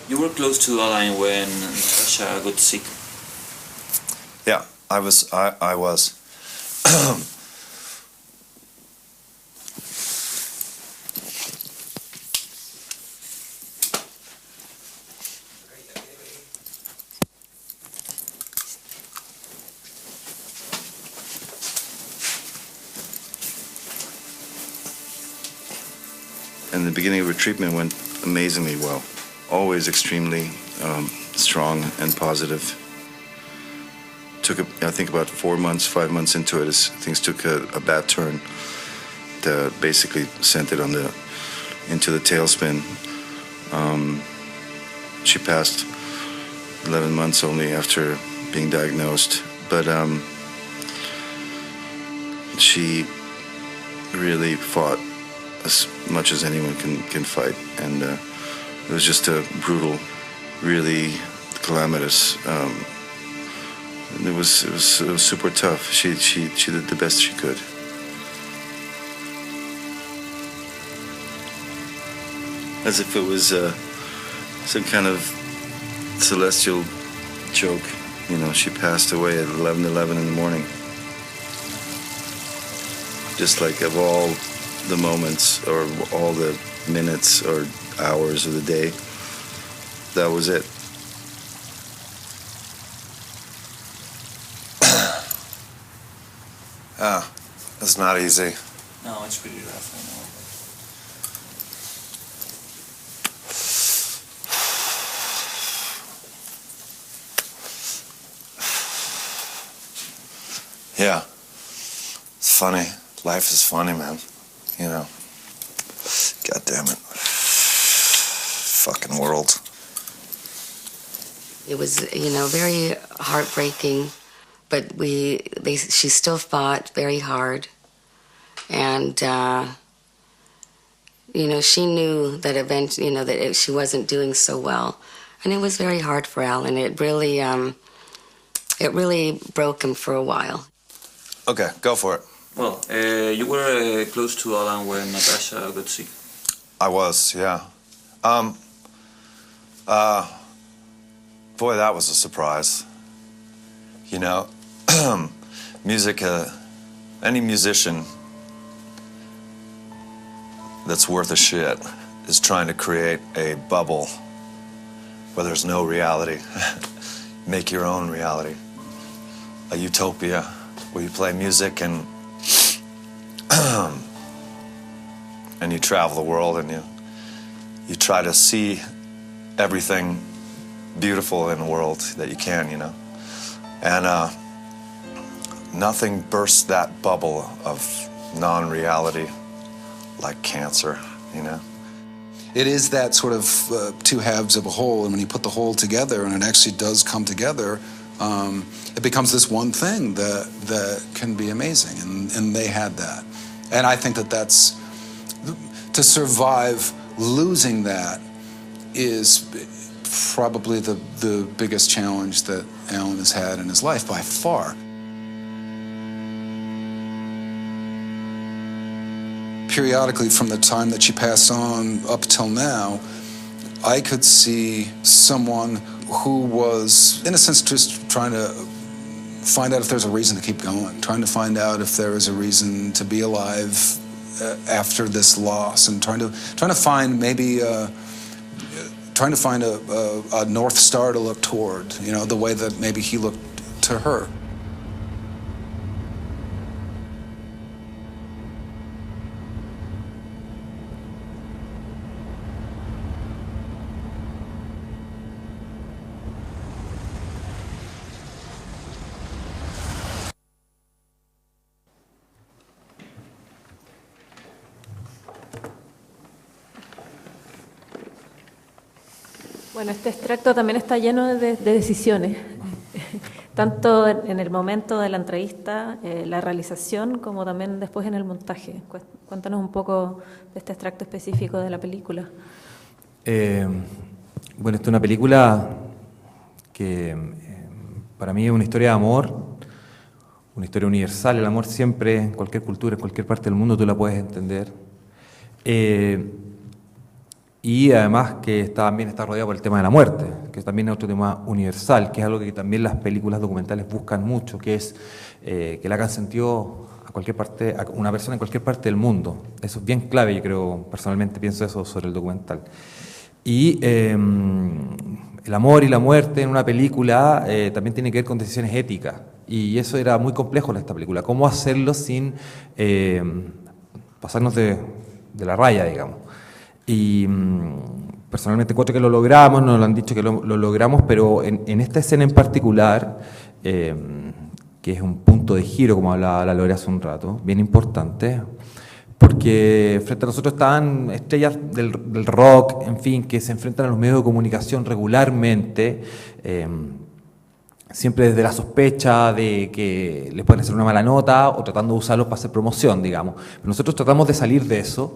You were close to the line when Natasha got sick. Yeah, I was. And the beginning of her treatment went amazingly well. Always extremely strong and positive. Took, I think, about 5 months into it, as things took a bad turn that basically sent it on the into the tailspin. She passed 11 months only after being diagnosed, but she really fought as much as anyone can fight, and it was just a brutal, really calamitous. It was super tough. She did the best she could. As if it was some kind of celestial joke. You know, she passed away at 11:11 in the morning. Just like of all the moments or all the minutes or hours of the day, that was it. It's not easy. No, it's pretty rough, I know. Yeah. It's funny. Life is funny, man. You know. God damn it. Fucking world. It was, very heartbreaking, but she still fought very hard. And, she knew that eventually, that she wasn't doing so well. And it was very hard for Alan. It really broke him for a while. Okay, go for it. Well, you were close to Alan when Natasha got sick. I was, yeah. Boy, that was a surprise. You know, music, any musician that's worth a shit is trying to create a bubble where there's no reality. Make your own reality. A utopia where you play music and and you travel the world and you try to see everything beautiful in the world that you can, And nothing bursts that bubble of non-reality like cancer, It is that sort of two halves of a whole, and when you put the whole together, and it actually does come together, it becomes this one thing that can be amazing, and they had that. And I think that's, to survive losing that is probably the biggest challenge that Alan has had in his life by far. Periodically, from the time that she passed on up till now, I could see someone who was, in a sense, just trying to find out if there's a reason to keep going, trying to find out if there is a reason to be alive after this loss, and trying to find maybe trying to find a North Star to look toward, the way that maybe he looked to her. Bueno, este extracto también está lleno de decisiones, tanto en el momento de la entrevista, la realización, como también después en el montaje. Cuéntanos un poco de este extracto específico de la película. Bueno, esta es una película que para mí es una historia de amor, una historia universal. El amor siempre, en cualquier cultura, en cualquier parte del mundo, tú la puedes entender. Y además que también está rodeado por el tema de la muerte, que también es otro tema universal, que es algo que también las películas documentales buscan mucho, que es que le hagan sentido a cualquier parte, a una persona en cualquier parte del mundo. Eso es bien clave, yo creo, personalmente pienso eso sobre el documental. Y el amor y la muerte en una película también tiene que ver con decisiones éticas, y eso era muy complejo en esta película, cómo hacerlo sin pasarnos de la raya, digamos. Y personalmente encuentro que lo logramos, nos lo han dicho que lo logramos, pero en esta escena en particular, que es un punto de giro, como hablaba la Lore hace un rato, bien importante, porque frente a nosotros estaban estrellas del rock, en fin, que se enfrentan a los medios de comunicación regularmente, siempre desde la sospecha de que les pueden hacer una mala nota o tratando de usarlos para hacer promoción, digamos. Pero nosotros tratamos de salir de eso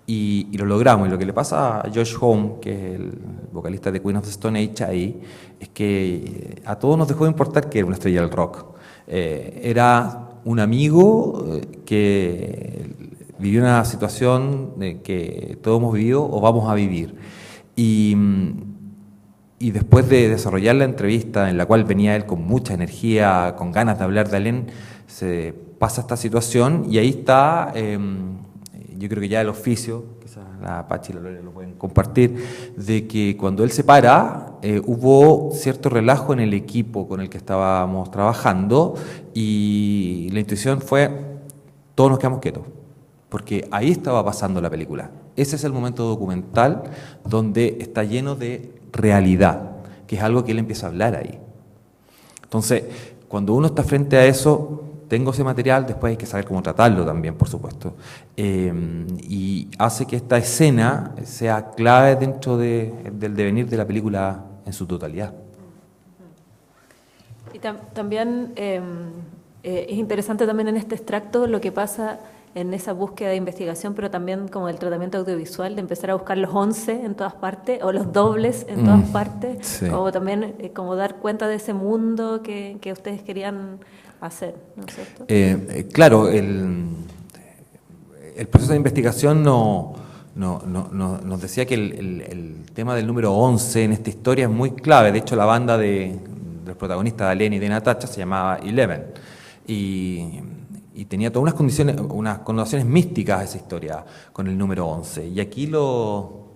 y lo logramos. Y lo que le pasa a Josh Homme, que es el vocalista de Queen of the Stone Age ahí, es que a todos nos dejó de importar que era una estrella del rock. Era un amigo que vivió una situación que todos hemos vivido o vamos a vivir. Y después de desarrollar la entrevista, en la cual venía él con mucha energía, con ganas de hablar de Alain, se pasa esta situación y ahí está, yo creo que ya el oficio, quizás la Pachi y la Lola lo pueden compartir, de que cuando él se para, hubo cierto relajo en el equipo con el que estábamos trabajando y la intuición fue, todos nos quedamos quietos, porque ahí estaba pasando la película. Ese es el momento documental donde está lleno de realidad, que es algo que él empieza a hablar ahí. Entonces, cuando uno está frente a eso, tengo ese material, después hay que saber cómo tratarlo también, por supuesto. Y hace que esta escena sea clave dentro del devenir de la película en su totalidad. Y también es interesante también en este extracto lo que pasa en esa búsqueda de investigación, pero también como el tratamiento audiovisual, de empezar a buscar los 11 en todas partes, o los dobles en todas partes, sí. Como también como dar cuenta de ese mundo que ustedes querían hacer, ¿no es cierto? Claro, el proceso de investigación nos decía que el tema del número 11 en esta historia es muy clave. De hecho, la banda de los protagonistas, de Alain y de Natasha, se llamaba Eleven. Y tenía todas unas connotaciones místicas esa historia con el número 11. Y aquí lo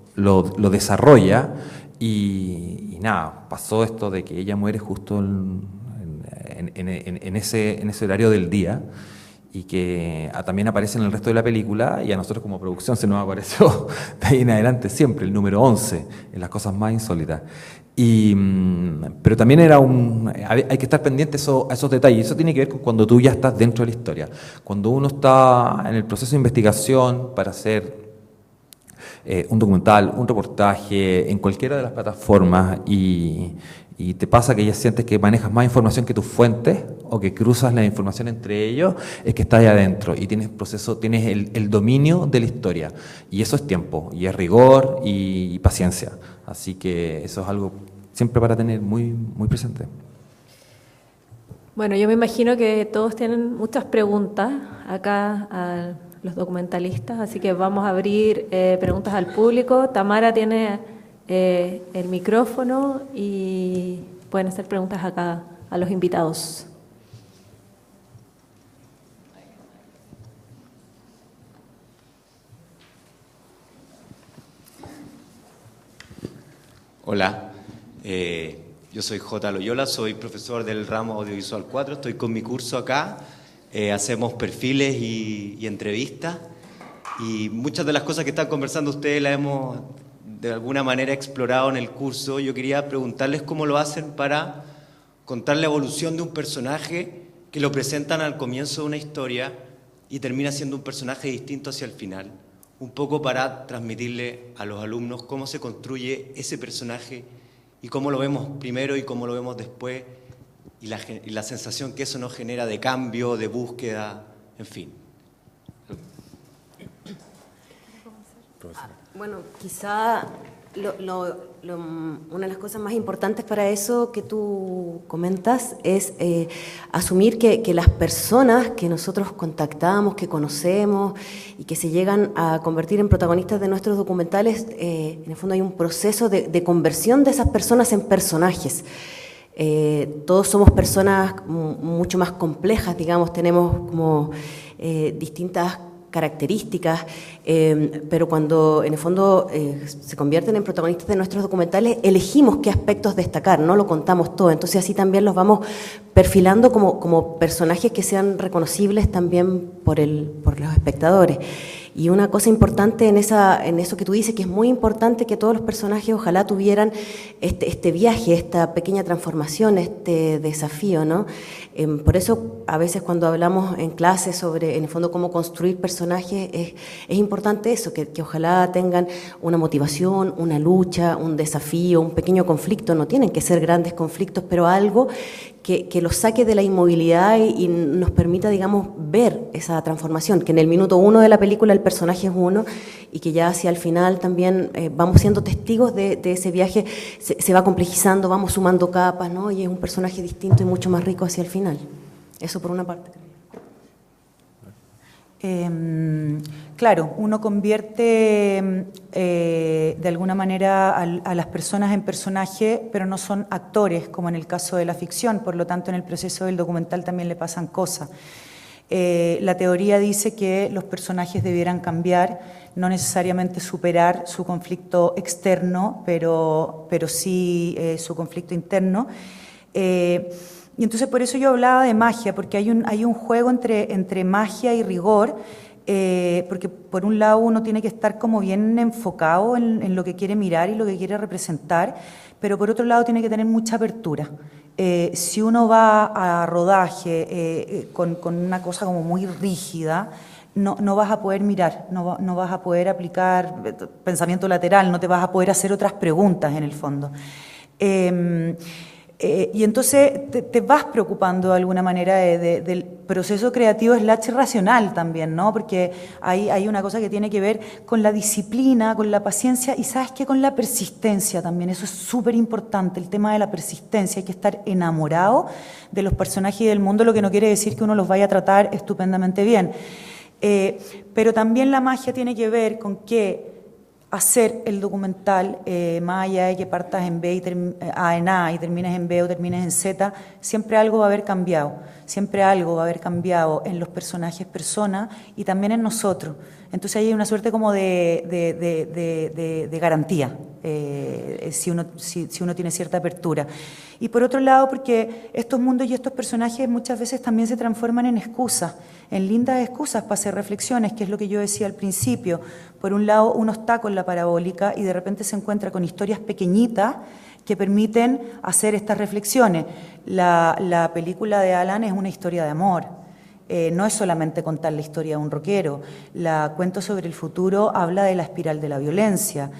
desarrolla y nada, pasó esto de que ella muere justo en ese horario del día y que también aparece en el resto de la película, y a nosotros como producción se nos apareció de ahí en adelante siempre el número 11 en las cosas más insólitas. Pero también hay que estar pendiente a esos detalles. Eso tiene que ver con cuando tú ya estás dentro de la historia. Cuando uno está en el proceso de investigación para hacer un documental, un reportaje, en cualquiera de las plataformas, y te pasa que ya sientes que manejas más información que tus fuentes o que cruzas la información entre ellos, es que estás ahí adentro y tienes el dominio de la historia. Y eso es tiempo, y es rigor y paciencia. Así que eso es algo siempre para tener muy, muy presente. Bueno, yo me imagino que todos tienen muchas preguntas acá a los documentalistas, así que vamos a abrir preguntas al público. Tamara tiene el micrófono y pueden hacer preguntas acá a los invitados. Hola, yo soy J. Loyola, soy profesor del ramo Audiovisual 4, estoy con mi curso acá, hacemos perfiles y entrevistas, y muchas de las cosas que están conversando ustedes las hemos de alguna manera explorado en el curso. Yo quería preguntarles cómo lo hacen para contar la evolución de un personaje que lo presentan al comienzo de una historia y termina siendo un personaje distinto hacia el final. Un poco para transmitirle a los alumnos cómo se construye ese personaje y cómo lo vemos primero y cómo lo vemos después, y la sensación que eso nos genera de cambio, de búsqueda, en fin. Bueno, quizá una de las cosas más importantes para eso que tú comentas es asumir que las personas que nosotros contactamos, que conocemos y que se llegan a convertir en protagonistas de nuestros documentales, en el fondo hay un proceso de conversión de esas personas en personajes. Todos somos personas mucho más complejas, digamos, tenemos como distintas características, pero cuando en el fondo se convierten en protagonistas de nuestros documentales, elegimos qué aspectos destacar, no lo contamos todo, entonces así también los vamos perfilando como personajes que sean reconocibles también por los espectadores. Y una cosa importante en eso que tú dices, que es muy importante que todos los personajes ojalá tuvieran este viaje, esta pequeña transformación, este desafío, ¿no? Por eso a veces cuando hablamos en clases sobre, en el fondo, cómo construir personajes, es importante eso, que ojalá tengan una motivación, una lucha, un desafío, un pequeño conflicto. No tienen que ser grandes conflictos, pero algo que los saque de la inmovilidad y nos permita, digamos, ver esa transformación, que en el minuto 1 de la película el personaje es uno y que ya hacia el final también vamos siendo testigos de ese viaje, se va complejizando, vamos sumando capas, ¿no? Y es un personaje distinto y mucho más rico hacia el final. Eso por una parte. Claro, uno convierte de alguna manera a las personas en personaje, pero no son actores, como en el caso de la ficción, por lo tanto en el proceso del documental también le pasan cosas. La teoría dice que los personajes debieran cambiar, no necesariamente superar su conflicto externo, pero sí su conflicto interno. Y entonces por eso yo hablaba de magia, porque hay un juego entre magia y rigor, porque por un lado uno tiene que estar como bien enfocado en lo que quiere mirar y lo que quiere representar, pero por otro lado tiene que tener mucha apertura. Si uno va a rodaje con una cosa como muy rígida, no vas a poder mirar, no vas a poder aplicar pensamiento lateral, no te vas a poder hacer otras preguntas en el fondo. Y entonces te vas preocupando de alguna manera del proceso creativo / racional también, ¿no? Porque hay una cosa que tiene que ver con la disciplina, con la paciencia y, ¿sabes qué?, con la persistencia también. Eso es súper importante, el tema de la persistencia. Hay que estar enamorado de los personajes y del mundo, lo que no quiere decir que uno los vaya a tratar estupendamente bien. Pero también la magia tiene que ver con que hacer el documental, más allá de que partas en B en A y termines en B o termines en Z, siempre algo va a haber cambiado, siempre algo va a haber cambiado en los personajes personas y también en nosotros. Entonces ahí hay una suerte como de garantía, si uno tiene cierta apertura. Y por otro lado, porque estos mundos y estos personajes muchas veces también se transforman en excusas, en lindas excusas para hacer reflexiones, que es lo que yo decía al principio. Por un lado, uno está con la parabólica y de repente se encuentra con historias pequeñitas que permiten hacer estas reflexiones. La película de Alan es una historia de amor. No es solamente contar la historia de un rockero. La Cuento sobre el futuro habla de la espiral de la violencia.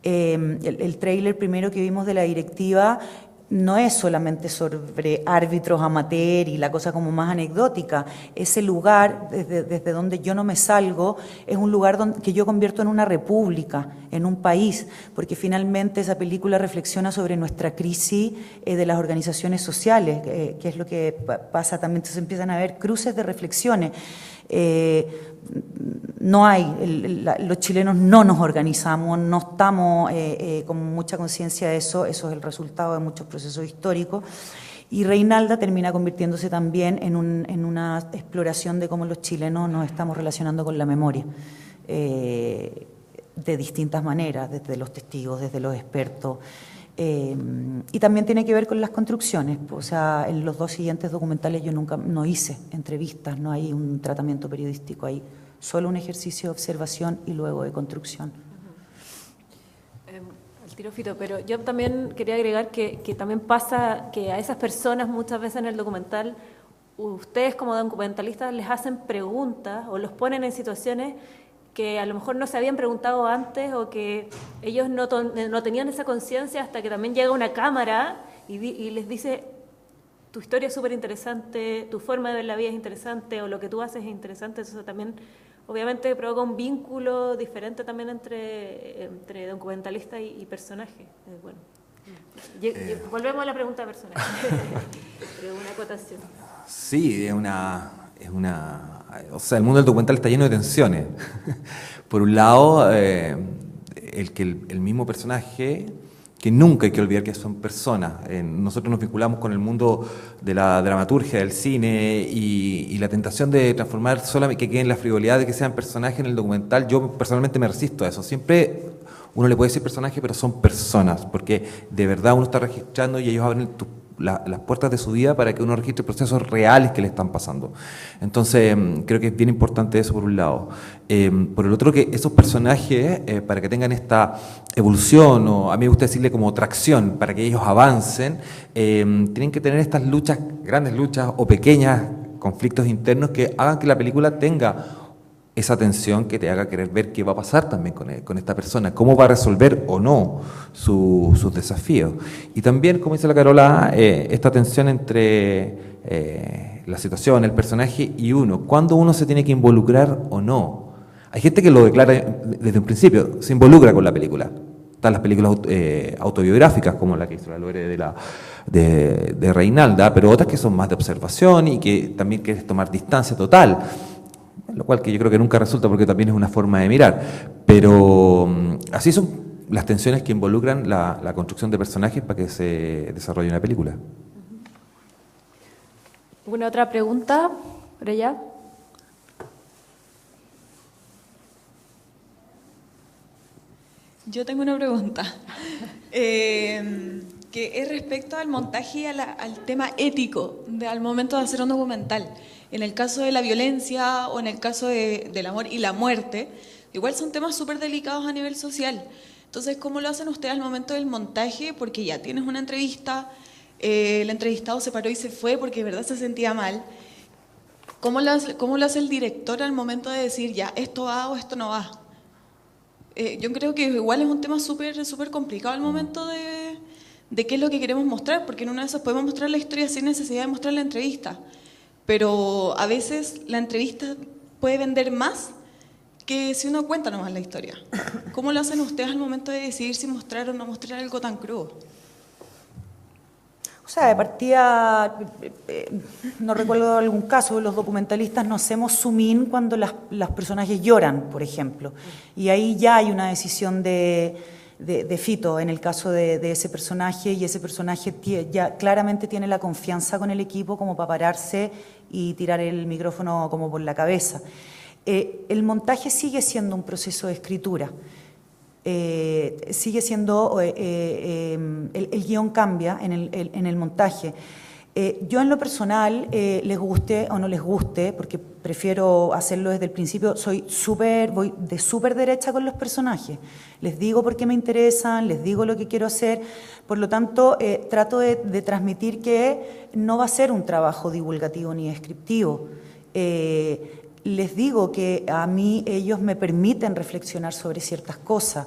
El tráiler primero que vimos de la directiva no es solamente sobre árbitros amateur y la cosa como más anecdótica. Ese lugar desde donde yo no me salgo es un lugar que yo convierto en una república, en un país, porque finalmente esa película reflexiona sobre nuestra crisis de las organizaciones sociales, que es lo que pasa también. Entonces empiezan a haber cruces de reflexiones. No hay, los chilenos no nos organizamos, no estamos con mucha conciencia de eso es el resultado de muchos procesos históricos. Y Reinalda termina convirtiéndose también en una exploración de cómo los chilenos nos estamos relacionando con la memoria, de distintas maneras, desde los testigos, desde los expertos. Y también tiene que ver con las construcciones. O sea, en los dos siguientes documentales yo no hice entrevistas, no hay un tratamiento periodístico ahí, solo un ejercicio de observación y luego de construcción. Al tiro, Fito, pero yo también quería agregar que también pasa que a esas personas muchas veces en el documental, ustedes como documentalistas les hacen preguntas o los ponen en situaciones que a lo mejor no se habían preguntado antes o que ellos no tenían esa conciencia hasta que también llega una cámara y les dice: tu historia es súper interesante, tu forma de ver la vida es interesante, o lo que tú haces es interesante. Eso también obviamente provoca un vínculo diferente también entre documentalista y personaje. Bueno, volvemos a la pregunta de personaje. Pero una acotación. Sí, o sea, el mundo del documental está lleno de tensiones. Por un lado, el mismo personaje, que nunca hay que olvidar que son personas. Nosotros nos vinculamos con el mundo de la dramaturgia, del cine, y la tentación de transformar solamente que queden la frivolidad de que sean personajes en el documental. Yo personalmente me resisto a eso. Siempre uno le puede decir personaje, pero son personas, porque de verdad uno está registrando y ellos abren las puertas de su vida para que uno registre procesos reales que le están pasando. Entonces, creo que es bien importante eso por un lado. Por el otro, que esos personajes, para que tengan esta evolución, o a mí me gusta decirle como tracción, para que ellos avancen, tienen que tener estas luchas, grandes luchas o pequeñas conflictos internos que hagan que la película tenga esa tensión que te haga querer ver qué va a pasar también con esta persona, cómo va a resolver o no sus desafíos. Y también, como dice la Carola, esta tensión entre la situación, el personaje y uno, cuándo uno se tiene que involucrar o no. Hay gente que lo declara desde un principio, se involucra con la película. Están las películas autobiográficas, como la que hizo la Lore de Reinalda, pero otras que son más de observación y que también quieres tomar distancia total, lo cual que yo creo que nunca resulta porque también es una forma de mirar. Pero así son las tensiones que involucran la construcción de personajes para que se desarrolle una película. ¿Alguna otra pregunta por allá? Yo tengo una pregunta, que es respecto al montaje y al tema ético al momento de hacer un documental. En el caso de la violencia o en el caso del amor y la muerte, igual son temas súper delicados a nivel social. Entonces, ¿cómo lo hacen ustedes al momento del montaje? Porque ya tienes una entrevista, el entrevistado se paró y se fue porque de verdad se sentía mal. ¿Cómo lo hace el director al momento de decir, ya, esto va o esto no va? Yo creo que igual es un tema súper complicado al momento de qué es lo que queremos mostrar, porque en una de esas podemos mostrar la historia sin necesidad de mostrar la entrevista, pero a veces la entrevista puede vender más que si uno cuenta nomás la historia. ¿Cómo lo hacen ustedes al momento de decidir si mostrar o no mostrar algo tan crudo? O sea, de partida, no recuerdo algún caso, los documentalistas no hacemos zoom in cuando los personajes lloran, por ejemplo. Y ahí ya hay una decisión de Fito en el caso de ese personaje, y ese personaje ya claramente tiene la confianza con el equipo como para pararse y tirar el micrófono como por la cabeza. El montaje sigue siendo un proceso de escritura. Sigue siendo, el guión cambia en el montaje. Yo en lo personal, les guste o no les guste, porque prefiero hacerlo desde el principio, voy de súper derecha con los personajes. Les digo por qué me interesan, les digo lo que quiero hacer, por lo tanto trato de transmitir que no va a ser un trabajo divulgativo ni descriptivo. Les digo que a mí ellos me permiten reflexionar sobre ciertas cosas.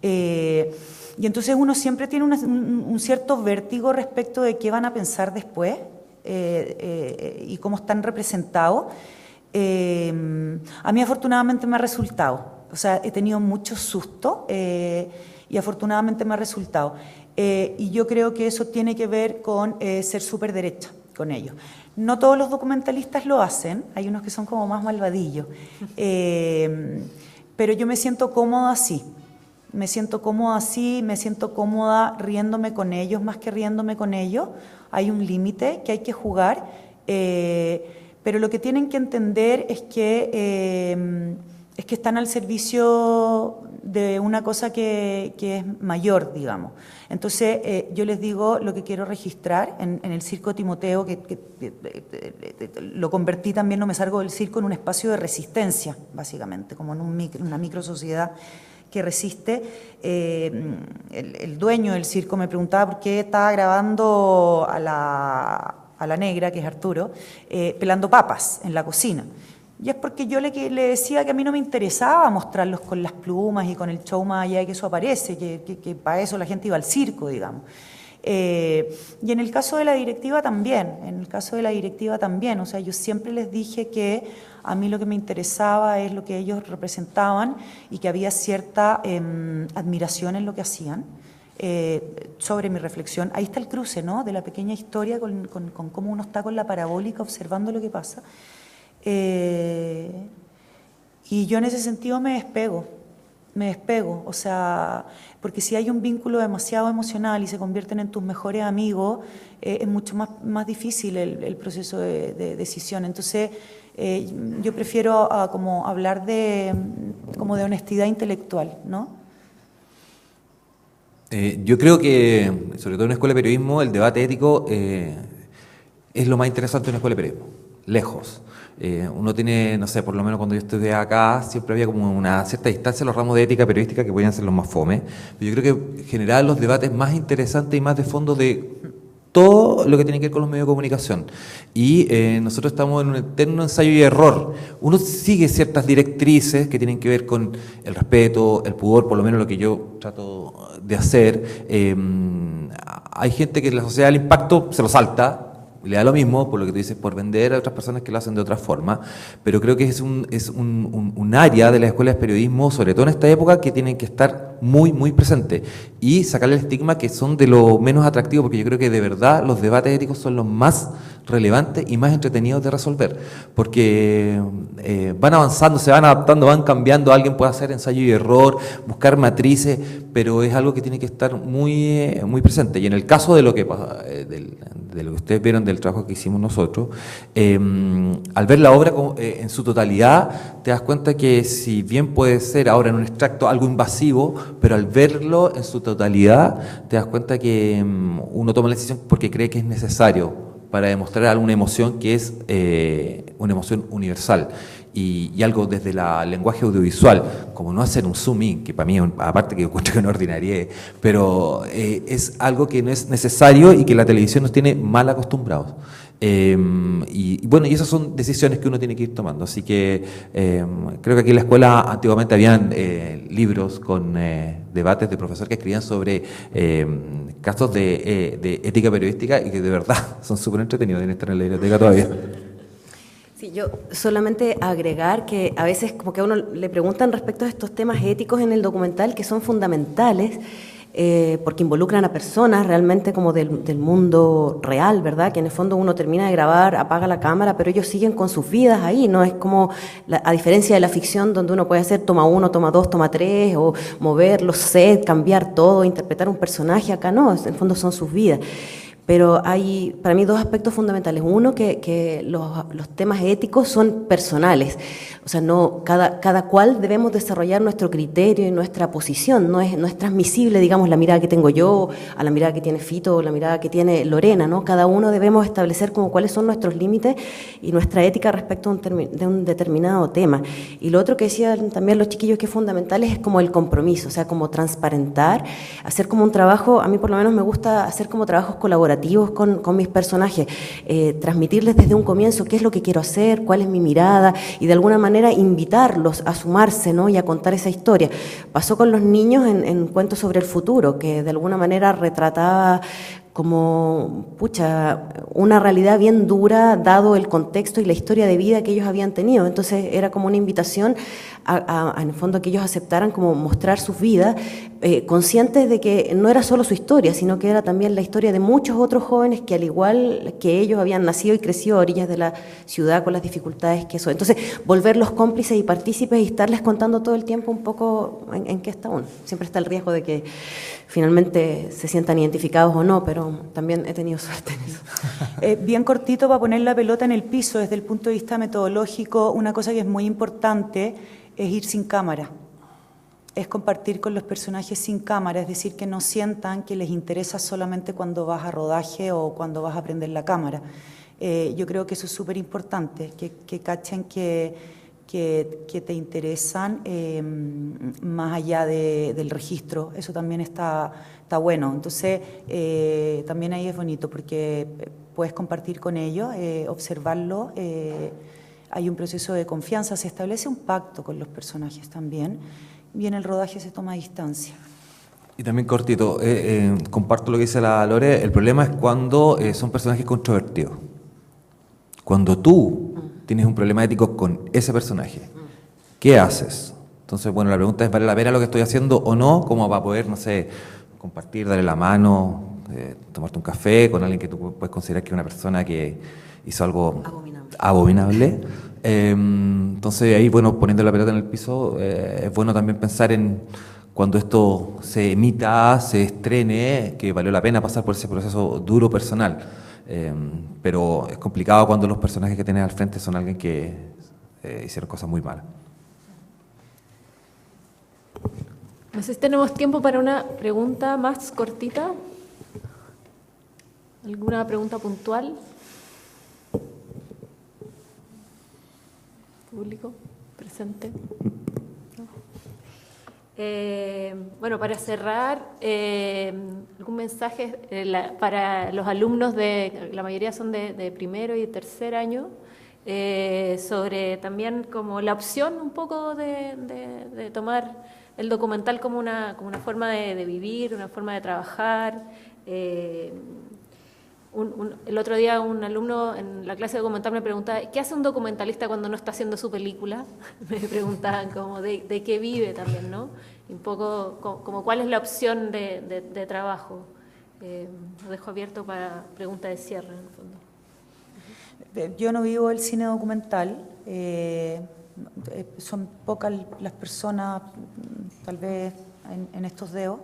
Y entonces uno siempre tiene un cierto vértigo respecto de qué van a pensar después y cómo están representados. A mí afortunadamente me ha resultado. O sea, he tenido mucho susto y afortunadamente me ha resultado. Y yo creo que eso tiene que ver con ser súper derecha con ellos. No todos los documentalistas lo hacen, hay unos que son como más malvadillos, pero yo me siento cómoda así. Me siento cómoda riéndome con ellos, más que riéndome con ellos. Hay un límite que hay que jugar, pero lo que tienen que entender es que están al servicio de una cosa que es mayor, digamos. Entonces, yo les digo lo que quiero registrar en el Circo Timoteo, que lo convertí también, no me salgo del circo, en un espacio de resistencia, básicamente, como en una micro sociedad que resiste. El dueño del circo me preguntaba por qué estaba grabando a la negra, que es Arturo, pelando papas en la cocina. Y es porque yo le decía que a mí no me interesaba mostrarlos con las plumas y con el show más allá de que eso aparece, que para eso la gente iba al circo, digamos. Y en el caso de la directiva también, o sea, yo siempre les dije que a mí lo que me interesaba es lo que ellos representaban y que había cierta admiración en lo que hacían. Sobre mi reflexión, ahí está el cruce, ¿no?, de la pequeña historia con cómo uno está con la parabólica observando lo que pasa. Y yo en ese sentido me despego, o sea, porque si hay un vínculo demasiado emocional y se convierten en tus mejores amigos, es mucho más difícil el proceso de decisión. Entonces, yo prefiero como hablar como de honestidad intelectual, ¿no? Yo creo que, sobre todo en una escuela de periodismo, el debate ético es lo más interesante de una escuela de periodismo, lejos. Uno tiene, no sé, por lo menos cuando yo estudié acá, siempre había como una cierta distancia en los ramos de ética periodística que podían ser los más fome. Pero yo creo que generar los debates más interesantes y más de fondo de todo lo que tiene que ver con los medios de comunicación. Y nosotros estamos en un eterno ensayo y error. Uno sigue ciertas directrices que tienen que ver con el respeto, el pudor, por lo menos lo que yo trato de hacer. Hay gente que en la sociedad del impacto se lo salta, le da lo mismo, por lo que tú dices, por vender a otras personas que lo hacen de otra forma, pero creo que es un área de las escuelas de periodismo, sobre todo en esta época, que tienen que estar muy, muy presentes y sacarle el estigma que son de lo menos atractivo, porque yo creo que de verdad los debates éticos son los más relevantes y más entretenidos de resolver, porque van avanzando, se van adaptando, van cambiando, alguien puede hacer ensayo y error, buscar matrices, pero es algo que tiene que estar muy, muy presente. Y en el caso de lo que de lo que ustedes vieron del trabajo que hicimos nosotros, al ver la obra en su totalidad, te das cuenta que si bien puede ser ahora en un extracto algo invasivo, pero al verlo en su totalidad, te das cuenta que uno toma la decisión porque cree que es necesario para demostrar alguna emoción que es una emoción universal. Y algo desde el lenguaje audiovisual, como no hacer un zoom in, que para mí, aparte que yo encuentro que no ordinaria, pero es algo que no es necesario y que la televisión nos tiene mal acostumbrados. Y bueno, y esas son decisiones que uno tiene que ir tomando. Así que creo que aquí en la escuela antiguamente habían libros con debates de profesores que escribían sobre casos de ética periodística y que de verdad son súper entretenidos, deben estar en la biblioteca todavía. Sí, yo solamente agregar que a veces como que a uno le preguntan respecto a estos temas éticos en el documental que son fundamentales, porque involucran a personas realmente como del mundo real, ¿verdad? Que en el fondo uno termina de grabar, apaga la cámara, pero ellos siguen con sus vidas ahí, no es como, a diferencia de la ficción donde uno puede hacer toma 1, toma 2, toma 3, o mover los sets, cambiar todo, interpretar un personaje, acá no, en el fondo son sus vidas. Pero hay para mí dos aspectos fundamentales. Uno, que los temas éticos son personales. O sea, no cada cual debemos desarrollar nuestro criterio y nuestra posición. No es transmisible, digamos, la mirada que tengo yo a la mirada que tiene Fito o la mirada que tiene Lorena, ¿no? Cada uno debemos establecer como cuáles son nuestros límites y nuestra ética respecto de un determinado tema. Y lo otro que decían también los chiquillos que es fundamental es como el compromiso, o sea, como transparentar, hacer como un trabajo, a mí por lo menos me gusta hacer como trabajos colaborativos con mis personajes, transmitirles desde un comienzo qué es lo que quiero hacer, cuál es mi mirada y de alguna manera invitarlos a sumarse, ¿no? Y a contar esa historia. Pasó con los niños en Cuentos sobre el futuro, que de alguna manera retrataba como, una realidad bien dura dado el contexto y la historia de vida que ellos habían tenido. Entonces era como una invitación en el fondo a que ellos aceptaran como mostrar sus vidas, conscientes de que no era solo su historia, sino que era también la historia de muchos otros jóvenes que al igual que ellos habían nacido y crecido a orillas de la ciudad con las dificultades que eso. Entonces volverlos cómplices y partícipes y estarles contando todo el tiempo un poco en qué está uno. Siempre está el riesgo de que finalmente se sientan identificados o no, pero también he tenido suerte en eso. Bien cortito para poner la pelota en el piso desde el punto de vista metodológico, una cosa que es muy importante es ir sin cámara, es compartir con los personajes sin cámara, es decir, que no sientan que les interesa solamente cuando vas a rodaje o cuando vas a prender la cámara. Yo creo que eso es súper importante, que cachen que te interesan más allá del registro, eso también está bueno. Entonces, también ahí es bonito porque puedes compartir con ellos, observarlo, hay un proceso de confianza, se establece un pacto con los personajes también, y en el rodaje se toma distancia. Y también cortito, comparto lo que dice la Lore, el problema es cuando son personajes controvertidos. Cuando tú tienes un problema ético con ese personaje, ¿qué haces? Entonces, bueno, la pregunta es, ¿vale la pena lo que estoy haciendo o no? ¿Cómo va a poder, no sé, compartir, darle la mano, tomarte un café con alguien que tú puedes considerar que es una persona que hizo algo abominable? Entonces, ahí, bueno, poniendo la pelota en el piso, es bueno también pensar en cuando esto se emita, se estrene, que valió la pena pasar por ese proceso duro personal. Pero es complicado cuando los personajes que tienes al frente son alguien que hicieron cosas muy malas. No sé si tenemos tiempo para una pregunta más cortita. ¿Alguna pregunta puntual? ¿Público presente? Bueno, para cerrar, algún mensaje para los alumnos la mayoría son de primero y tercer año, sobre también como la opción un poco de tomar el documental como una forma de vivir, una forma de trabajar. El otro día un alumno en la clase de documental me preguntaba, ¿qué hace un documentalista cuando no está haciendo su película? Me preguntaban como de qué vive también, ¿no? Y un poco como cuál es la opción de trabajo. Lo dejo abierto para pregunta de cierre, en el fondo. Yo no vivo el cine documental. Son pocas las personas, tal vez en estos dedos,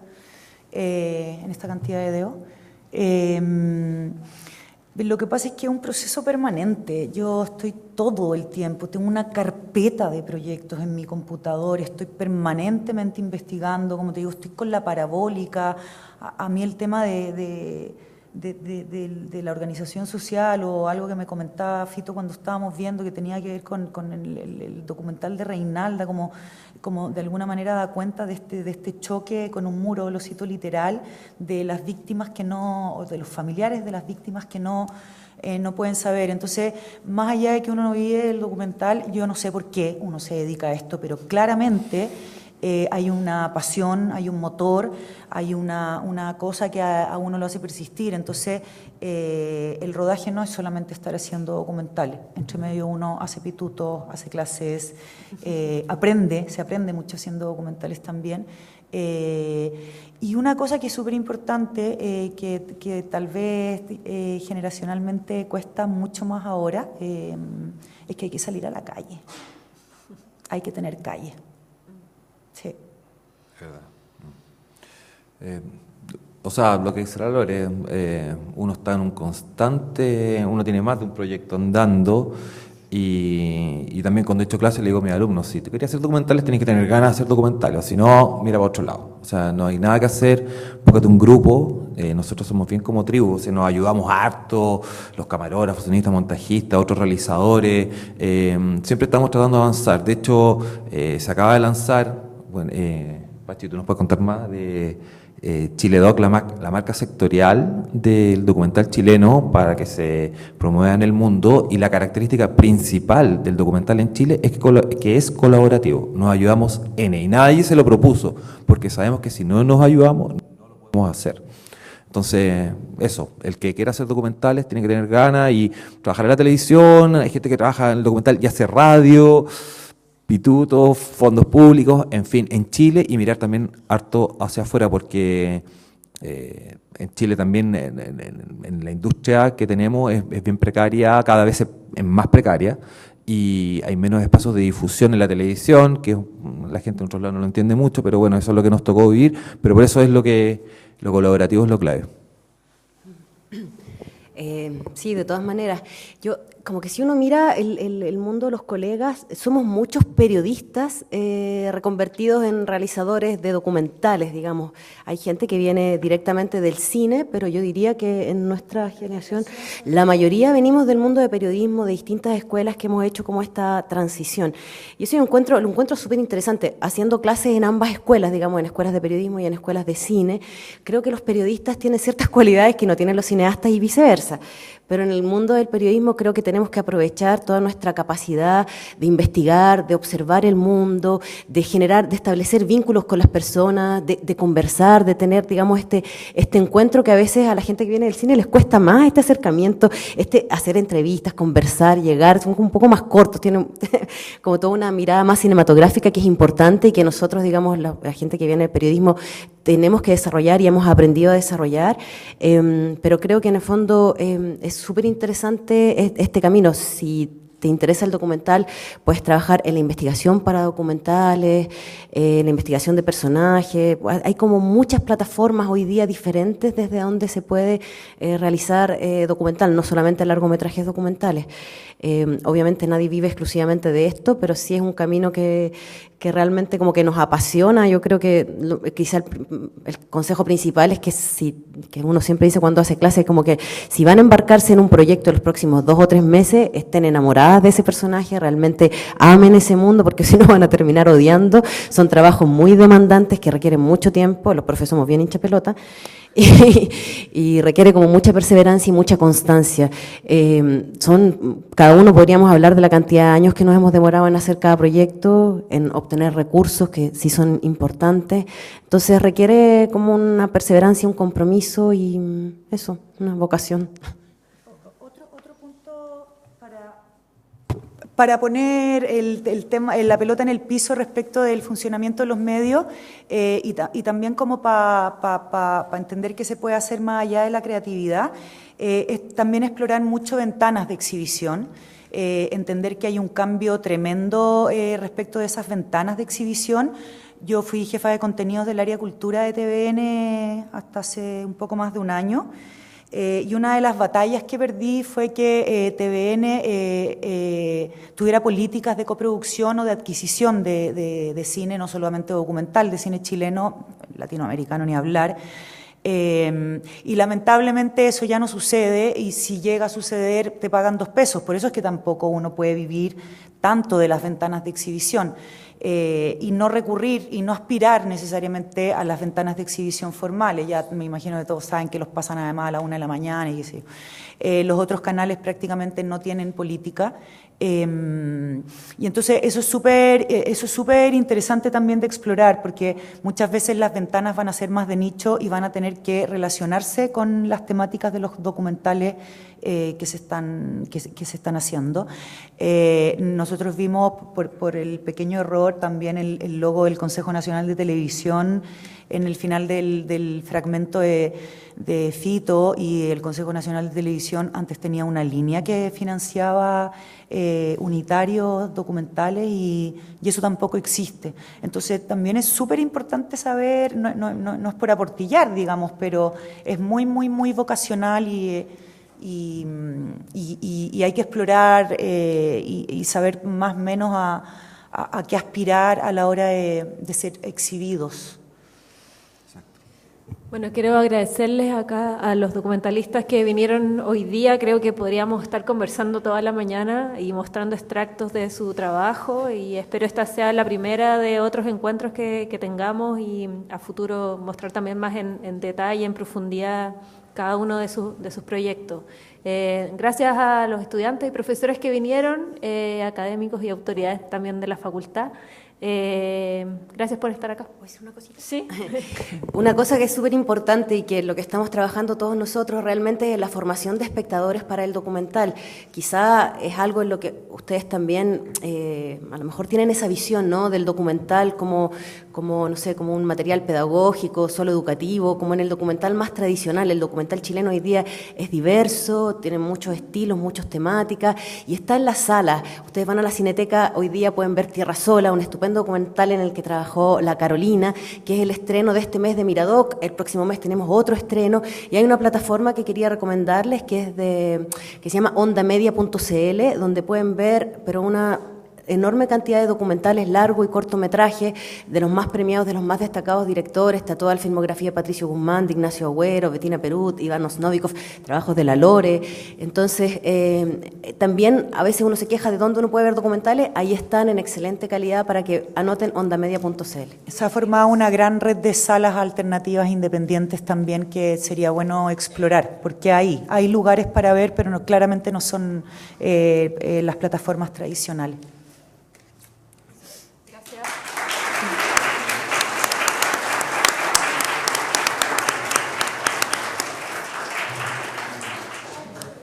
en esta cantidad de dedos. Lo que pasa es que es un proceso permanente. Yo estoy todo el tiempo, tengo una carpeta de proyectos en mi computador, estoy permanentemente investigando, como te digo, estoy con la parabólica. A mí el tema de la organización social o algo que me comentaba Fito cuando estábamos viendo que tenía que ver con el documental de Reinalda, como de alguna manera da cuenta de este choque con un muro, lo cito literal, de las víctimas que no, o de los familiares de las víctimas que no pueden saber. Entonces, más allá de que uno no vive el documental, yo no sé por qué uno se dedica a esto, pero claramente hay una pasión, hay un motor, hay una cosa que a uno lo hace persistir. Entonces, el rodaje no es solamente estar haciendo documentales. Entre medio uno hace pitutos, hace clases, se aprende mucho haciendo documentales también. Y una cosa que es súper importante, que tal vez generacionalmente cuesta mucho más ahora, es que hay que salir a la calle. Hay que tener calle. Sí. O sea, lo que dice la Lore, uno está en un constante, uno tiene más de un proyecto andando y también cuando he hecho clases le digo a mis alumnos, si te querías hacer documentales tenés que tener ganas de hacer documentales, o si no, mira para otro lado. O sea, no hay nada que hacer, búscate un grupo, nosotros somos bien como tribu, o sea, nos ayudamos harto, los camarógrafos, sonistas, montajistas, otros realizadores, siempre estamos tratando de avanzar. De hecho, se acaba de lanzar, bueno, Pachi, ¿tú nos puedes contar más de Chiledoc, la marca sectorial del documental chileno para que se promueva en el mundo? Y la característica principal del documental en Chile es que es colaborativo. Nos ayudamos y nadie se lo propuso, porque sabemos que si no nos ayudamos, no lo podemos hacer. Entonces, eso, el que quiera hacer documentales tiene que tener ganas y trabajar en la televisión, hay gente que trabaja en el documental y hace radio, pitutos, fondos públicos, en fin, en Chile, y mirar también harto hacia afuera, porque en Chile también en la industria que tenemos es bien precaria, cada vez es más precaria, y hay menos espacios de difusión en la televisión, que la gente en otros lados no lo entiende mucho, pero bueno, eso es lo que nos tocó vivir, pero por eso es lo colaborativo es lo clave. Sí, de todas maneras. Yo, como que si uno mira el mundo de los colegas, somos muchos periodistas reconvertidos en realizadores de documentales, digamos. Hay gente que viene directamente del cine, pero yo diría que en nuestra generación la mayoría venimos del mundo de periodismo, de distintas escuelas que hemos hecho como esta transición. Y eso lo encuentro súper interesante. Haciendo clases en ambas escuelas, digamos, en escuelas de periodismo y en escuelas de cine, creo que los periodistas tienen ciertas cualidades que no tienen los cineastas y viceversa. Pero en el mundo del periodismo creo que tenemos que aprovechar toda nuestra capacidad de investigar, de observar el mundo, de establecer vínculos con las personas, de conversar, de tener, digamos, este encuentro que a veces a la gente que viene del cine les cuesta más, este acercamiento, hacer entrevistas, conversar, llegar, son un poco más cortos, tienen como toda una mirada más cinematográfica que es importante y que nosotros, digamos, la gente que viene del periodismo tenemos que desarrollar y hemos aprendido a desarrollar, pero creo que en el fondo es súper interesante este camino. Si te interesa el documental, puedes trabajar en la investigación para documentales, en la investigación de personajes. Hay como muchas plataformas hoy día diferentes desde donde se puede realizar documental, no solamente largometrajes documentales. Obviamente nadie vive exclusivamente de esto, pero sí es un camino que que realmente como que nos apasiona. Yo creo que quizá el consejo principal es que que uno siempre dice cuando hace clase, como que si van a embarcarse en un proyecto los próximos 2 o 3 meses, estén enamoradas de ese personaje, realmente amen ese mundo, porque si no van a terminar odiando. Son trabajos muy demandantes que requieren mucho tiempo, los profes somos bien hincha pelota, y requiere como mucha perseverancia y mucha constancia. Cada uno podríamos hablar de la cantidad de años que nos hemos demorado en hacer cada proyecto, en obtener recursos que sí son importantes. Entonces requiere como una perseverancia, un compromiso y eso, una vocación. Para poner el tema, la pelota en el piso respecto del funcionamiento de los medios y también como para entender qué se puede hacer más allá de la creatividad, también explorar mucho ventanas de exhibición, entender que hay un cambio tremendo respecto de esas ventanas de exhibición. Yo fui jefa de contenidos del área cultura de TVN hasta hace un poco más de un año. Y una de las batallas que perdí fue que TVN tuviera políticas de coproducción o de adquisición de cine, no solamente documental, de cine chileno, latinoamericano ni hablar. Y lamentablemente eso ya no sucede, y si llega a suceder te pagan 2 pesos. Por eso es que tampoco uno puede vivir tanto de las ventanas de exhibición. Y no recurrir y no aspirar necesariamente a las ventanas de exhibición formales. Ya me imagino que todos saben que los pasan además a la 1 de la mañana y así. Los otros canales prácticamente no tienen política. Y entonces eso es súper interesante también de explorar, porque muchas veces las ventanas van a ser más de nicho y van a tener que relacionarse con las temáticas de los documentales que se están haciendo. Nosotros vimos por el pequeño error también el logo del Consejo Nacional de Televisión en el final del fragmento de Fito, y el Consejo Nacional de Televisión antes tenía una línea que financiaba unitarios documentales y eso tampoco existe. Entonces también es súper importante saber, no es por aportillar, digamos, pero es muy, muy, muy vocacional y hay que explorar y saber más o menos a qué aspirar a la hora de ser exhibidos. Bueno, quiero agradecerles acá a los documentalistas que vinieron hoy día. Creo que podríamos estar conversando toda la mañana y mostrando extractos de su trabajo, y espero esta sea la primera de otros encuentros que tengamos, y a futuro mostrar también más en detalle, en profundidad, cada uno de sus proyectos. Gracias a los estudiantes y profesores que vinieron, académicos y autoridades también de la facultad. Gracias por estar acá. ¿Puedo decir una cosita? Sí. Una cosa que es súper importante y que lo que estamos trabajando todos nosotros realmente es la formación de espectadores para el documental. Quizá es algo en lo que ustedes también a lo mejor tienen esa visión, ¿no?, del documental como no sé, como un material pedagógico, solo educativo, como en el documental más tradicional. El documental chileno hoy día es diverso, tiene muchos estilos, muchas temáticas, y está en las salas. Ustedes van a la Cineteca, hoy día pueden ver Tierra Sola, un estupendo documental en el que trabajó la Carolina, que es el estreno de este mes de Miradoc. El próximo mes tenemos otro estreno, y hay una plataforma que quería recomendarles que se llama ondamedia.cl, donde pueden ver una enorme cantidad de documentales largo y cortometraje de los más premiados, de los más destacados directores. Está toda la filmografía de Patricio Guzmán, de Ignacio Agüero, Bettina Perut, Iván Osnovikov, trabajos de la Lore. Entonces, también a veces uno se queja de dónde uno puede ver documentales. Ahí están en excelente calidad, para que anoten ondamedia.cl. Se ha formado una gran red de salas alternativas independientes también, que sería bueno explorar, porque hay lugares para ver, pero claramente no son las plataformas tradicionales.